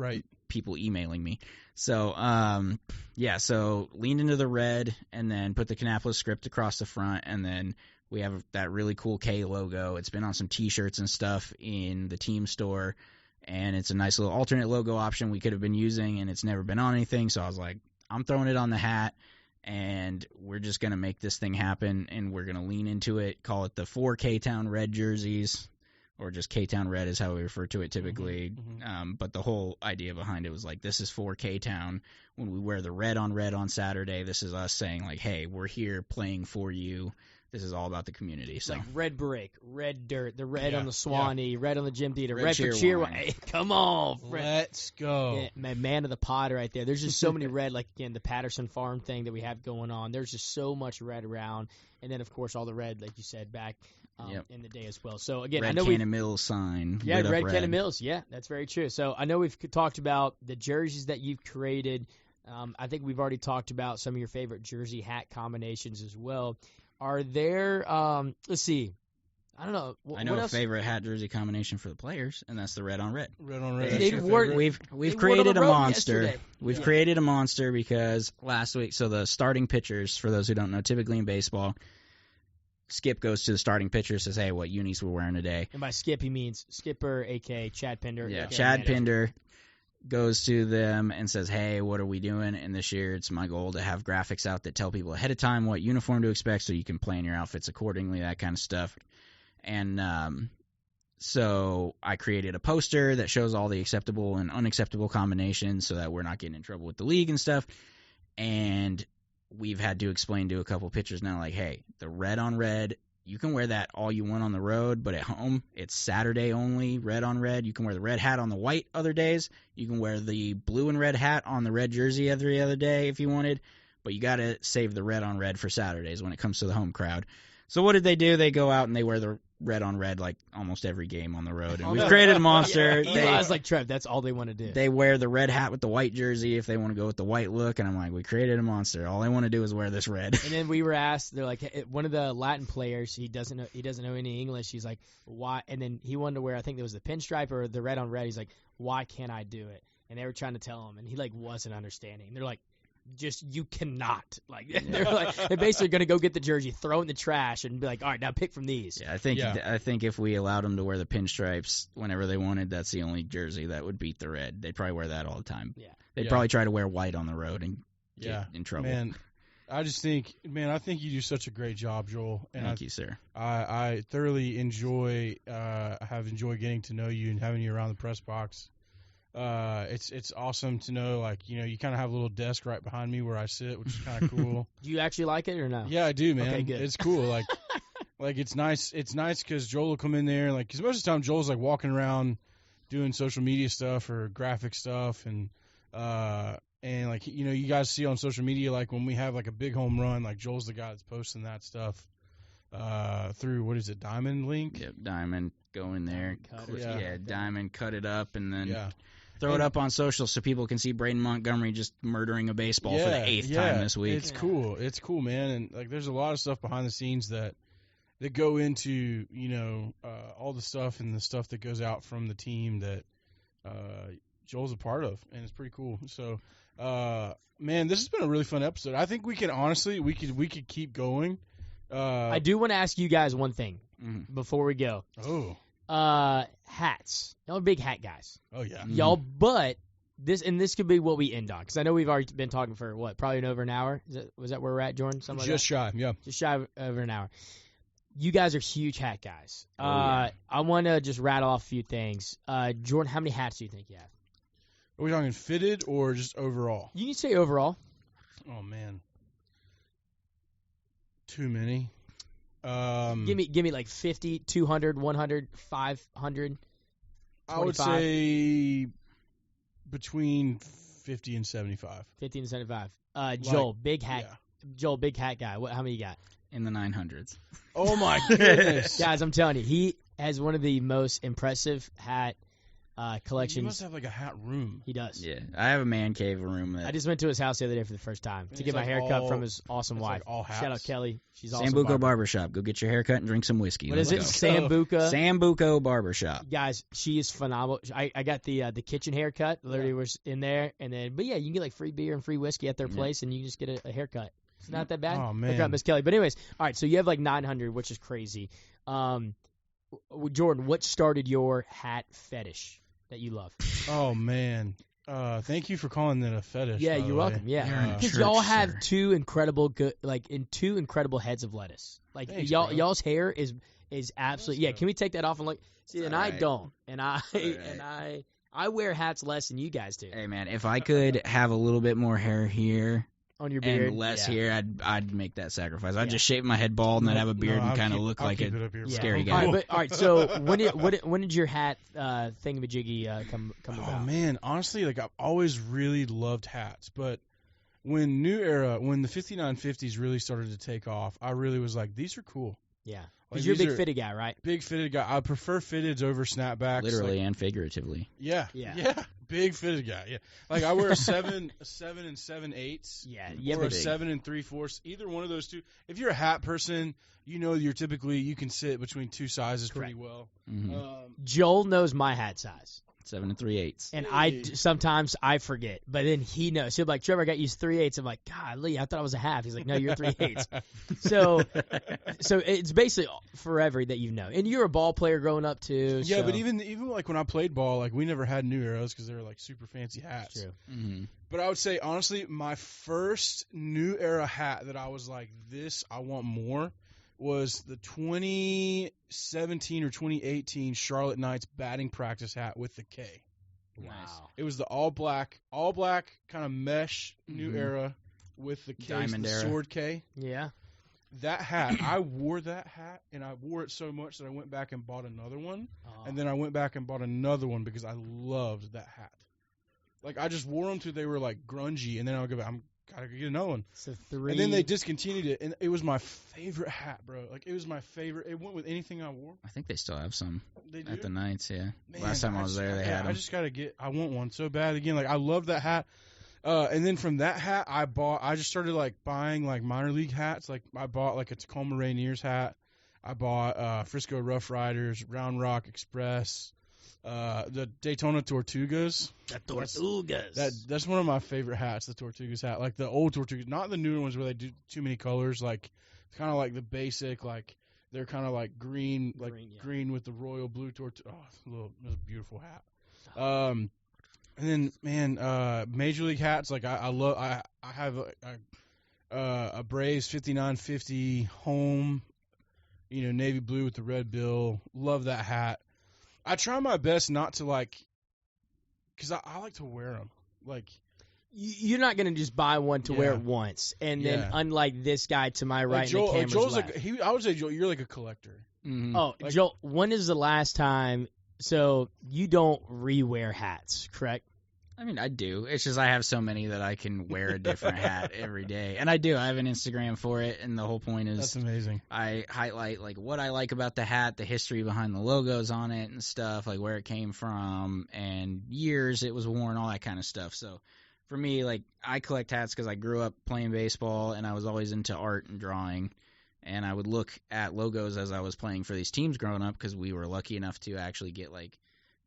Speaker 3: people emailing me. So, so leaned into the red and then put the Kannapolis script across the front, and then we have that really cool K logo. It's been on some T-shirts and stuff in the team store, and it's a nice little alternate logo option we could have been using, and it's never been on anything. So I was like, I'm throwing it on the hat, and we're just going to make this thing happen, and we're going to lean into it, call it the 4 K-Town Red jerseys, or just K-Town Red is how we refer to it typically. But the whole idea behind it was like, this is for K-Town. When we wear the red on Saturday, this is us saying like, hey, we're here playing for you. This is all about the community. So
Speaker 2: like red brick, red dirt, the red on the Swanee, red on the gym theater, red for
Speaker 3: cheer.
Speaker 2: Hey, come on,
Speaker 1: let's go.
Speaker 2: Yeah, man of the pod right there. There's just so many red, like again the Patterson Farm thing that we have going on. There's just so much red around, and then of course all the red, like you said, back in the day as well. So again,
Speaker 3: Red
Speaker 2: I know
Speaker 3: Cannon Mills sign.
Speaker 2: Yeah, Red Cannon Mills. Yeah, that's very true. So I know we've talked about the jerseys that you've created. I think we've already talked about some of your favorite jersey hat combinations as well. Are there, let's see, I don't know.
Speaker 3: I know a favorite hat jersey combination for the players, and that's the red on red.
Speaker 1: Red on red.
Speaker 3: We've created a monster. Yesterday. We've created a monster because last week, so the starting pitchers, for those who don't know, typically in baseball, Skip goes to the starting pitcher, says, hey, what unis we're wearing today.
Speaker 2: And by Skip, he means Skipper, a.k.a. Chad Pinder.
Speaker 3: Yeah, Chad Pinder goes to them and says, hey, what are we doing? And this year it's my goal to have graphics out that tell people ahead of time what uniform to expect so you can plan your outfits accordingly, that kind of stuff. And so I created a poster that shows all the acceptable and unacceptable combinations so that we're not getting in trouble with the league and stuff. And we've had to explain to a couple pitchers now, like, hey, the red on red, you can wear that all you want on the road, but at home, it's Saturday only, red on red. You can wear the red hat on the white other days. You can wear the blue and red hat on the red jersey every other day if you wanted, but you got to save the red on red for Saturdays when it comes to the home crowd. So what did they do? They go out and they wear the red on red like almost every game on the road. And we've created a monster.
Speaker 2: I was like, Trev, that's all they want to do.
Speaker 3: They wear the red hat with the white jersey if they want to go with the white look. And I'm like, we created a monster. All they want to do is wear this red.
Speaker 2: And then we were asked, they're like, one of the Latin players, he doesn't know any English. He's like, why? And then he wanted to wear, I think it was the pinstripe or the red on red. He's like, why can't I do it? And they were trying to tell him, and he like wasn't understanding. They're like, just you cannot, like they're basically going to go get the jersey, throw it in the trash, and be like, all right, now pick from these.
Speaker 3: Yeah, I think if we allowed them to wear the pinstripes whenever they wanted, that's the only jersey that would beat the red. They'd probably wear that all the time.
Speaker 2: Yeah,
Speaker 3: they'd probably try to wear white on the road and get in trouble.
Speaker 1: Man, I think you do such a great job, Joel. And
Speaker 3: Thank you, sir.
Speaker 1: I thoroughly have enjoyed getting to know you and having you around the press box. It's awesome to know, like, you kind of have a little desk right behind me where I sit, which is kind of cool.
Speaker 2: Do you actually like it or no?
Speaker 1: Yeah, I do, man.
Speaker 2: Okay, good.
Speaker 1: It's cool. Like, it's nice. It's nice because Joel will come in there, like, because most of the time Joel's like walking around doing social media stuff or graphic stuff, and like, you guys see on social media, like when we have like a big home run, like Joel's the guy that's posting that stuff through, what is it, Diamond Link?
Speaker 3: Yep, Diamond. Go in there, Diamond, cut it up, and then.
Speaker 1: Yeah.
Speaker 3: Throw it up on social so people can see Braden Montgomery just murdering a baseball for the 8th time this week.
Speaker 1: It's cool. It's cool, man. And like, there's a lot of stuff behind the scenes that go into, all the stuff and the stuff that goes out from the team that Joel's a part of, and it's pretty cool. So, man, this has been a really fun episode. I think we can honestly, we could keep going.
Speaker 2: I do want to ask you guys one thing before we go.
Speaker 1: Oh.
Speaker 2: Hats. Y'all are big hat guys.
Speaker 1: Oh, yeah.
Speaker 2: Y'all, but this could be what we end on, because I know we've already been talking for, probably over an hour? Was that where we're at, Jordan? Something
Speaker 1: Just
Speaker 2: like
Speaker 1: shy, yeah.
Speaker 2: Just shy of over an hour. You guys are huge hat guys.
Speaker 3: Yeah.
Speaker 2: I want to just rattle off a few things. Jordan, how many hats do you think you have?
Speaker 1: Are we talking fitted or just overall?
Speaker 2: You can say overall.
Speaker 1: Oh, man. Too many.
Speaker 2: Give me like 50, 200, 100, 500. 25.
Speaker 1: I would say between 50 and 75.
Speaker 2: 50 and 75. Joel, big hat.
Speaker 1: Yeah.
Speaker 2: Joel, big hat guy. How many you got?
Speaker 3: In the 900s.
Speaker 1: Oh my goodness.
Speaker 2: Guys, I'm telling you, has one of the most impressive hat collections.
Speaker 1: He must have like a hat room.
Speaker 2: He does.
Speaker 3: Yeah, I have a man cave room.
Speaker 2: I just went to his house the other day for the first time to get my haircut from his awesome wife.
Speaker 1: Like all hats.
Speaker 2: Shout out Kelly. She's awesome.
Speaker 3: Sambuco Barbershop. Go get your haircut and drink some whiskey.
Speaker 2: What is it? Sambuca.
Speaker 3: Sambuco Barbershop.
Speaker 2: Guys, she is phenomenal. I got the kitchen haircut. Literally was in there, but yeah, you can get like free beer and free whiskey at their place, and you can just get a haircut. It's not that bad.
Speaker 1: Oh man,
Speaker 2: look up Miss Kelly. But anyways, all right. So you have like 900, which is crazy. Jordan, what started your hat fetish that you love?
Speaker 1: Oh man, thank you for calling that a fetish.
Speaker 2: Yeah, you're welcome. Yeah, because y'all have two incredible two incredible heads of lettuce. Like
Speaker 1: thanks,
Speaker 2: y'all's hair is absolutely. Yeah, can we take that off and look? See, and I
Speaker 3: right.
Speaker 2: don't, and I wear hats less than you guys do.
Speaker 3: Hey man, if I could have a little bit more hair here
Speaker 2: on your beard
Speaker 3: and less here, I'd make that sacrifice. I'd just shave my head bald and then have a beard and kind of look like a scary guy.
Speaker 2: All right. So when did your hat thingamajiggy come about?
Speaker 1: Oh man, honestly, like I've always really loved hats, but when the 5950s really started to take off, I really was like, these are cool.
Speaker 2: Yeah.
Speaker 1: Like,
Speaker 2: Because you're a big fitted guy, right?
Speaker 1: Big fitted guy. I prefer fitteds over snapbacks.
Speaker 3: Literally and figuratively.
Speaker 1: Yeah. Big fitted guy. Yeah. Like I wear a 7 and 7/8.
Speaker 2: Yeah.
Speaker 1: Or a 7 and 3/4. Either one of those two. If you're a hat person, you know you can sit between two sizes pretty well.
Speaker 3: Mm-hmm.
Speaker 2: Joel knows my hat size.
Speaker 3: 7 3/8.
Speaker 2: And sometimes I forget, but then he knows. He'll be like, Trevor, I got you 3/8. I'm like, golly, I thought I was a half. He's like, no, you're 3/8. So it's basically forever that you know. And you're a ball player growing up too.
Speaker 1: Yeah, but even like when I played ball, like we never had New Eras because they were like super fancy hats.
Speaker 2: True.
Speaker 3: Mm-hmm.
Speaker 1: But I would say honestly, my first New Era hat that I was like, this I want more, was the 2017 or 2018 Charlotte Knights batting practice hat with the K.
Speaker 2: Wow.
Speaker 1: It was the all black kind of mesh New Era with the K,
Speaker 3: Diamond
Speaker 1: the
Speaker 3: era.
Speaker 1: sword K.
Speaker 2: Yeah.
Speaker 1: That hat, I wore that hat, and I wore it so much that I went back and bought another one, and then I went back and bought another one because I loved that hat. Like I just wore them till they were like grungy, and then I would go back. Gotta get another one.
Speaker 2: So 3.
Speaker 1: And then they discontinued it, and it was my favorite hat, bro. Like it was my favorite. It went with anything I wore.
Speaker 3: I think they still have some
Speaker 1: They do?
Speaker 3: at the Knights, yeah.
Speaker 1: Man,
Speaker 3: Last time I was there, they had them.
Speaker 1: I just gotta I want one so bad again. Like I love that hat. And then from that hat, I just started like buying like minor league hats. Like I bought like a Tacoma Rainiers hat. I bought Frisco Rough Riders, Round Rock Express, the Daytona Tortugas. That's one of my favorite hats, the Tortugas hat. Like the old Tortugas, not the newer ones where they do too many colors. Like kind of like the basic, like they're kind of like green green with the royal blue Tortuga. Oh, it's a beautiful hat. And then man, Major League hats. Like I love. I have a Braves 5950 home. Navy blue with the red bill. Love that hat. I try my best not to because I like to wear them. Like,
Speaker 2: you're not gonna just buy one to wear it once, and then unlike this guy to my right,
Speaker 1: Joel,
Speaker 2: and the camera's left.
Speaker 1: I would say, Joel, you're like a collector.
Speaker 3: Mm-hmm.
Speaker 2: Oh, Joel, when is the last time? So you don't rewear hats, correct?
Speaker 3: I mean, I do. It's just I have so many that I can wear a different hat every day. And I do. I have an Instagram for it, and the whole point is
Speaker 1: that's amazing.
Speaker 3: I highlight like what I like about the hat, the history behind the logos on it and stuff, like where it came from and years it was worn, all that kind of stuff. So for me, like I collect hats because I grew up playing baseball and I was always into art and drawing. And I would look at logos as I was playing for these teams growing up because we were lucky enough to actually get like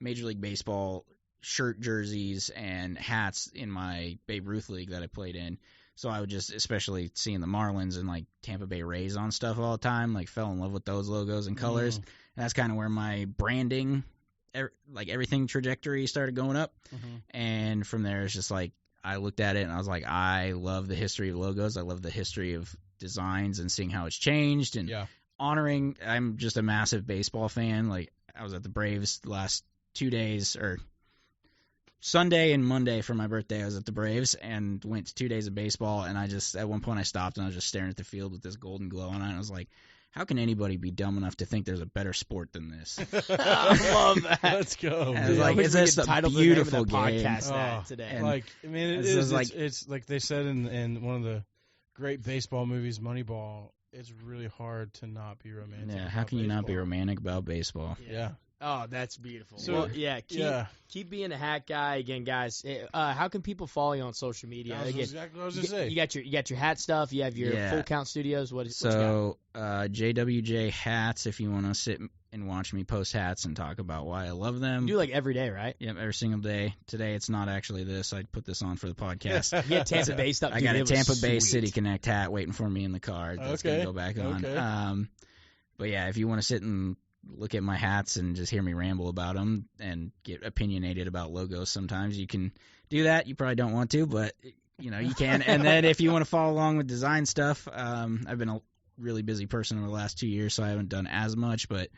Speaker 3: Major League Baseball shirt jerseys and hats in my Babe Ruth league that I played in. So I would just, especially seeing the Marlins and like Tampa Bay Rays on stuff all the time, like fell in love with those logos and colors. And that's kind of where my branding, like everything trajectory started going up. And from there, it's just like, I looked at it and I was like, I love the history of logos. I love the history of designs and seeing how it's changed and honoring. I'm just a massive baseball fan. Like I was at the Braves the last 2 days, or Sunday and Monday for my birthday. I was at the Braves and went to 2 days of baseball. And I just, at one point I stopped and I was just staring at the field with this golden glow on it. And I was like, how can anybody be dumb enough to think there's a better sport than this?
Speaker 2: I love that.
Speaker 1: Let's go.
Speaker 3: And like, it's just a beautiful game.
Speaker 2: Podcast today.
Speaker 1: Like, I mean, it's like they said in one of the great baseball movies, Moneyball. it's really hard to not be romantic.
Speaker 3: Yeah, how can you not be romantic about baseball?
Speaker 1: Yeah.
Speaker 2: Oh, that's beautiful.
Speaker 1: So,
Speaker 2: well, keep being a hat guy again, guys. How can people follow you on social media?
Speaker 1: That's exactly what I was gonna say.
Speaker 2: You got your hat stuff. You have your Full Count Studios. What you got?
Speaker 3: JWJ Hats. If you want to sit and watch me post hats and talk about why I love them.
Speaker 2: You do like every day, right?
Speaker 3: Yep, every single day. Today it's not actually this. I put this on for the podcast.
Speaker 2: You had Tampa Bay stuff.
Speaker 3: I got a Tampa Bay City Connect hat waiting for me in the car. That's gonna go back on.
Speaker 1: Okay.
Speaker 3: But yeah, if you want to sit and look at my hats and just hear me ramble about them and get opinionated about logos sometimes, you can do that. You probably don't want to, but you can. And then if you want to follow along with design stuff, I've been a really busy person over the last 2 years, so I haven't done as much, but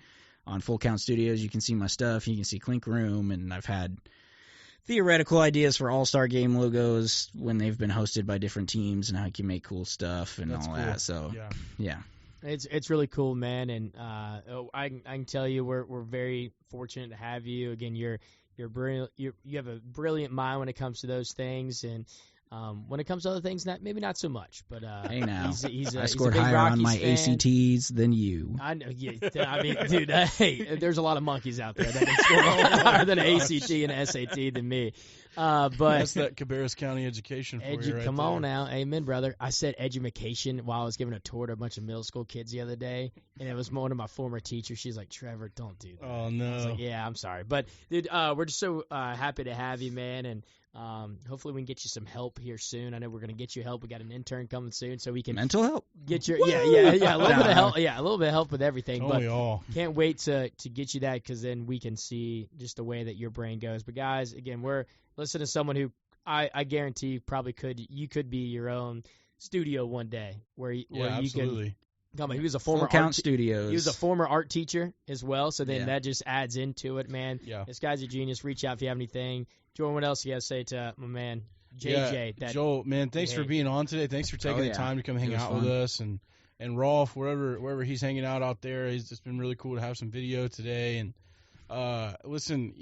Speaker 3: on Full Count Studios, you can see my stuff. You can see Clink Room, and I've had theoretical ideas for All-Star Game logos when they've been hosted by different teams and how you can make cool stuff and all that. So, yeah.
Speaker 2: It's really cool, man, and I can tell you we're very fortunate to have you. Again, you're brilliant. You have a brilliant mind when it comes to those things, and when it comes to other things, maybe not so much. But
Speaker 3: hey, now
Speaker 2: I
Speaker 3: scored
Speaker 2: he's a
Speaker 3: higher
Speaker 2: Rockies
Speaker 3: on my
Speaker 2: fan.
Speaker 3: ACTs than you.
Speaker 2: I know. Yeah, I mean, dude. Hey, there's a lot of monkeys out there that can score higher than an ACT and an SAT than me. But
Speaker 1: that's that Cabarrus County education for you right
Speaker 2: come
Speaker 1: there.
Speaker 2: on now, amen, brother. I said edumacation while I was giving a tour to a bunch of middle school kids the other day, and it was one of my former teachers. She's like, "Trevor, don't do that."
Speaker 1: Oh no.
Speaker 2: I was like, "Yeah, I'm sorry," but dude, we're just so happy to have you, man, and hopefully we can get you some help here soon. I know we're gonna get you help. We got an intern coming soon, so we can
Speaker 3: mental help.
Speaker 2: Get your a little bit of help. Yeah, a little bit of help with everything.
Speaker 1: Don't
Speaker 2: but
Speaker 1: we all?
Speaker 2: Can't wait to get you that, because then we can see just the way that your brain goes. But guys, again, we're listening to someone who I guarantee you could be your own studio one day where you
Speaker 1: absolutely.
Speaker 2: can. He was a former
Speaker 3: Full Count Studios.
Speaker 2: He was a former art teacher as well, so then that just adds into it, man.
Speaker 1: Yeah.
Speaker 2: This guy's a genius. Reach out if you have anything. Jordan, what else you got to say to my man JJ?
Speaker 1: Yeah, Joel, man, thanks for being on today. Thanks for taking the time to come hang out with us, and Rolf, wherever he's hanging out there. It's been really cool to have some video today. And listen,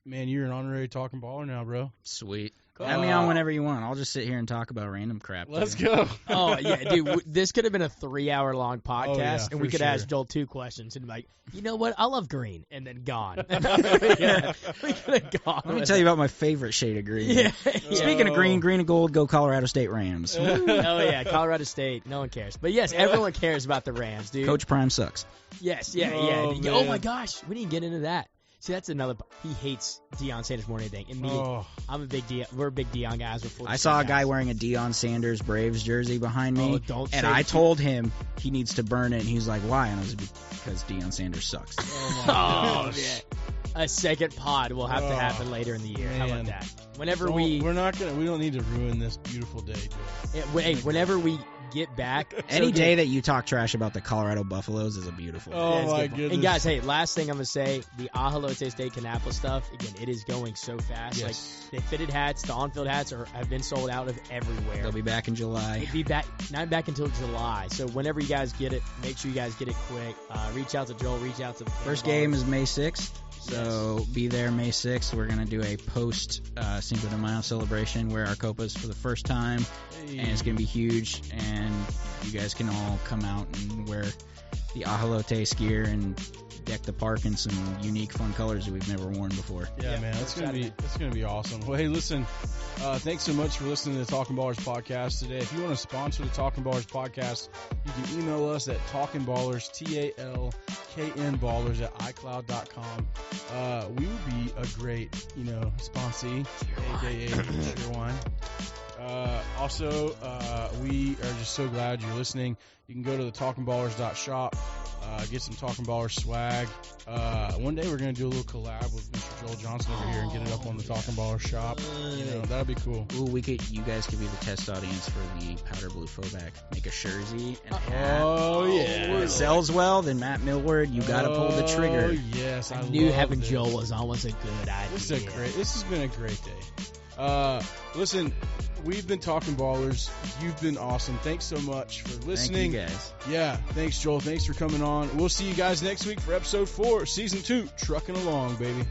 Speaker 1: man, you're an honorary Talking Baller now, bro.
Speaker 3: Sweet. Have me on whenever you want. I'll just sit here and talk about random crap.
Speaker 1: Let's go.
Speaker 2: Oh, yeah, dude. This could have been a 3-hour-long podcast, and we could ask Joel 2 questions and be like, you know what? I love green, and then gone. we could have gone.
Speaker 3: Let me tell you about my favorite shade of green.
Speaker 2: Yeah.
Speaker 3: Speaking of green and gold, go Colorado State Rams.
Speaker 2: Oh, yeah, Colorado State. No one cares. But, yes, everyone cares about the Rams, dude.
Speaker 3: Coach Prime sucks.
Speaker 2: Yes, yeah. Oh, my gosh. We didn't get into that. See, that's another. He hates Deion Sanders more than anything. And me, I'm a big Deion. We're big Deion guys.
Speaker 3: I saw a guy wearing a Deion Sanders Braves jersey behind me,
Speaker 2: and
Speaker 3: I told him he needs to burn it. And he was like, "Why?" And I was like, "Because Deion Sanders sucks."
Speaker 2: Oh yeah. A second pod will have to happen later in the year.
Speaker 1: Man.
Speaker 2: How about that? Whenever
Speaker 1: we don't need to ruin this beautiful day, Joel.
Speaker 2: Hey, whenever we get back,
Speaker 3: any day that you talk trash about the Colorado Buffaloes is a beautiful day.
Speaker 1: Oh my goodness.
Speaker 2: And guys, hey, last thing I'm gonna say, the Ajolote State Kannapolis stuff, again, it is going so fast.
Speaker 1: Yes.
Speaker 2: Like the fitted hats, the on-field hats have been sold out of everywhere.
Speaker 3: They'll be back in July.
Speaker 2: It'll be back, not back until July. So whenever you guys get it, make sure you guys get it quick. Reach out to Joel. Reach out to the
Speaker 3: first game is May 6th. So be there May 6th. We're going to do a post Cinco de Mayo celebration, wear our copas for the first time, and it's going to be huge. And you guys can all come out and wear the Ajolote gear and deck the park in some unique, fun colors that we've never worn before.
Speaker 1: Yeah, man, that's gonna be awesome. Well, hey, listen, thanks so much for listening to the Talking Ballers podcast today. If you want to sponsor the Talking Ballers podcast, you can email us at talkingballers, TALKN ballers at iCloud.com. We would be a great, sponsee, aka Cheer Wine. Also, we are just so glad you're listening. You can go to the talkingballers.shop. Get some Talking Ballers swag. One day we're going to do a little collab with Mr. Joel Johnson over here and get it up on the Talking Ballers shop. That'd be cool.
Speaker 3: Ooh, you guys could be the test audience for the Powder Blue Fallback. Make a jersey and a hat.
Speaker 1: Oh, yeah.
Speaker 3: If it sells well, then Matt Millward, you got to pull the trigger.
Speaker 1: Oh, yes. I
Speaker 2: knew having
Speaker 1: this.
Speaker 2: Joel was almost a good idea.
Speaker 1: This has been a great day. Listen, we've been Talking Ballers. You've been awesome. Thanks so much for listening.
Speaker 3: Thank you guys.
Speaker 1: Yeah, thanks, Joel. Thanks for coming on. We'll see you guys next week for episode 4, season 2, Trucking Along, baby.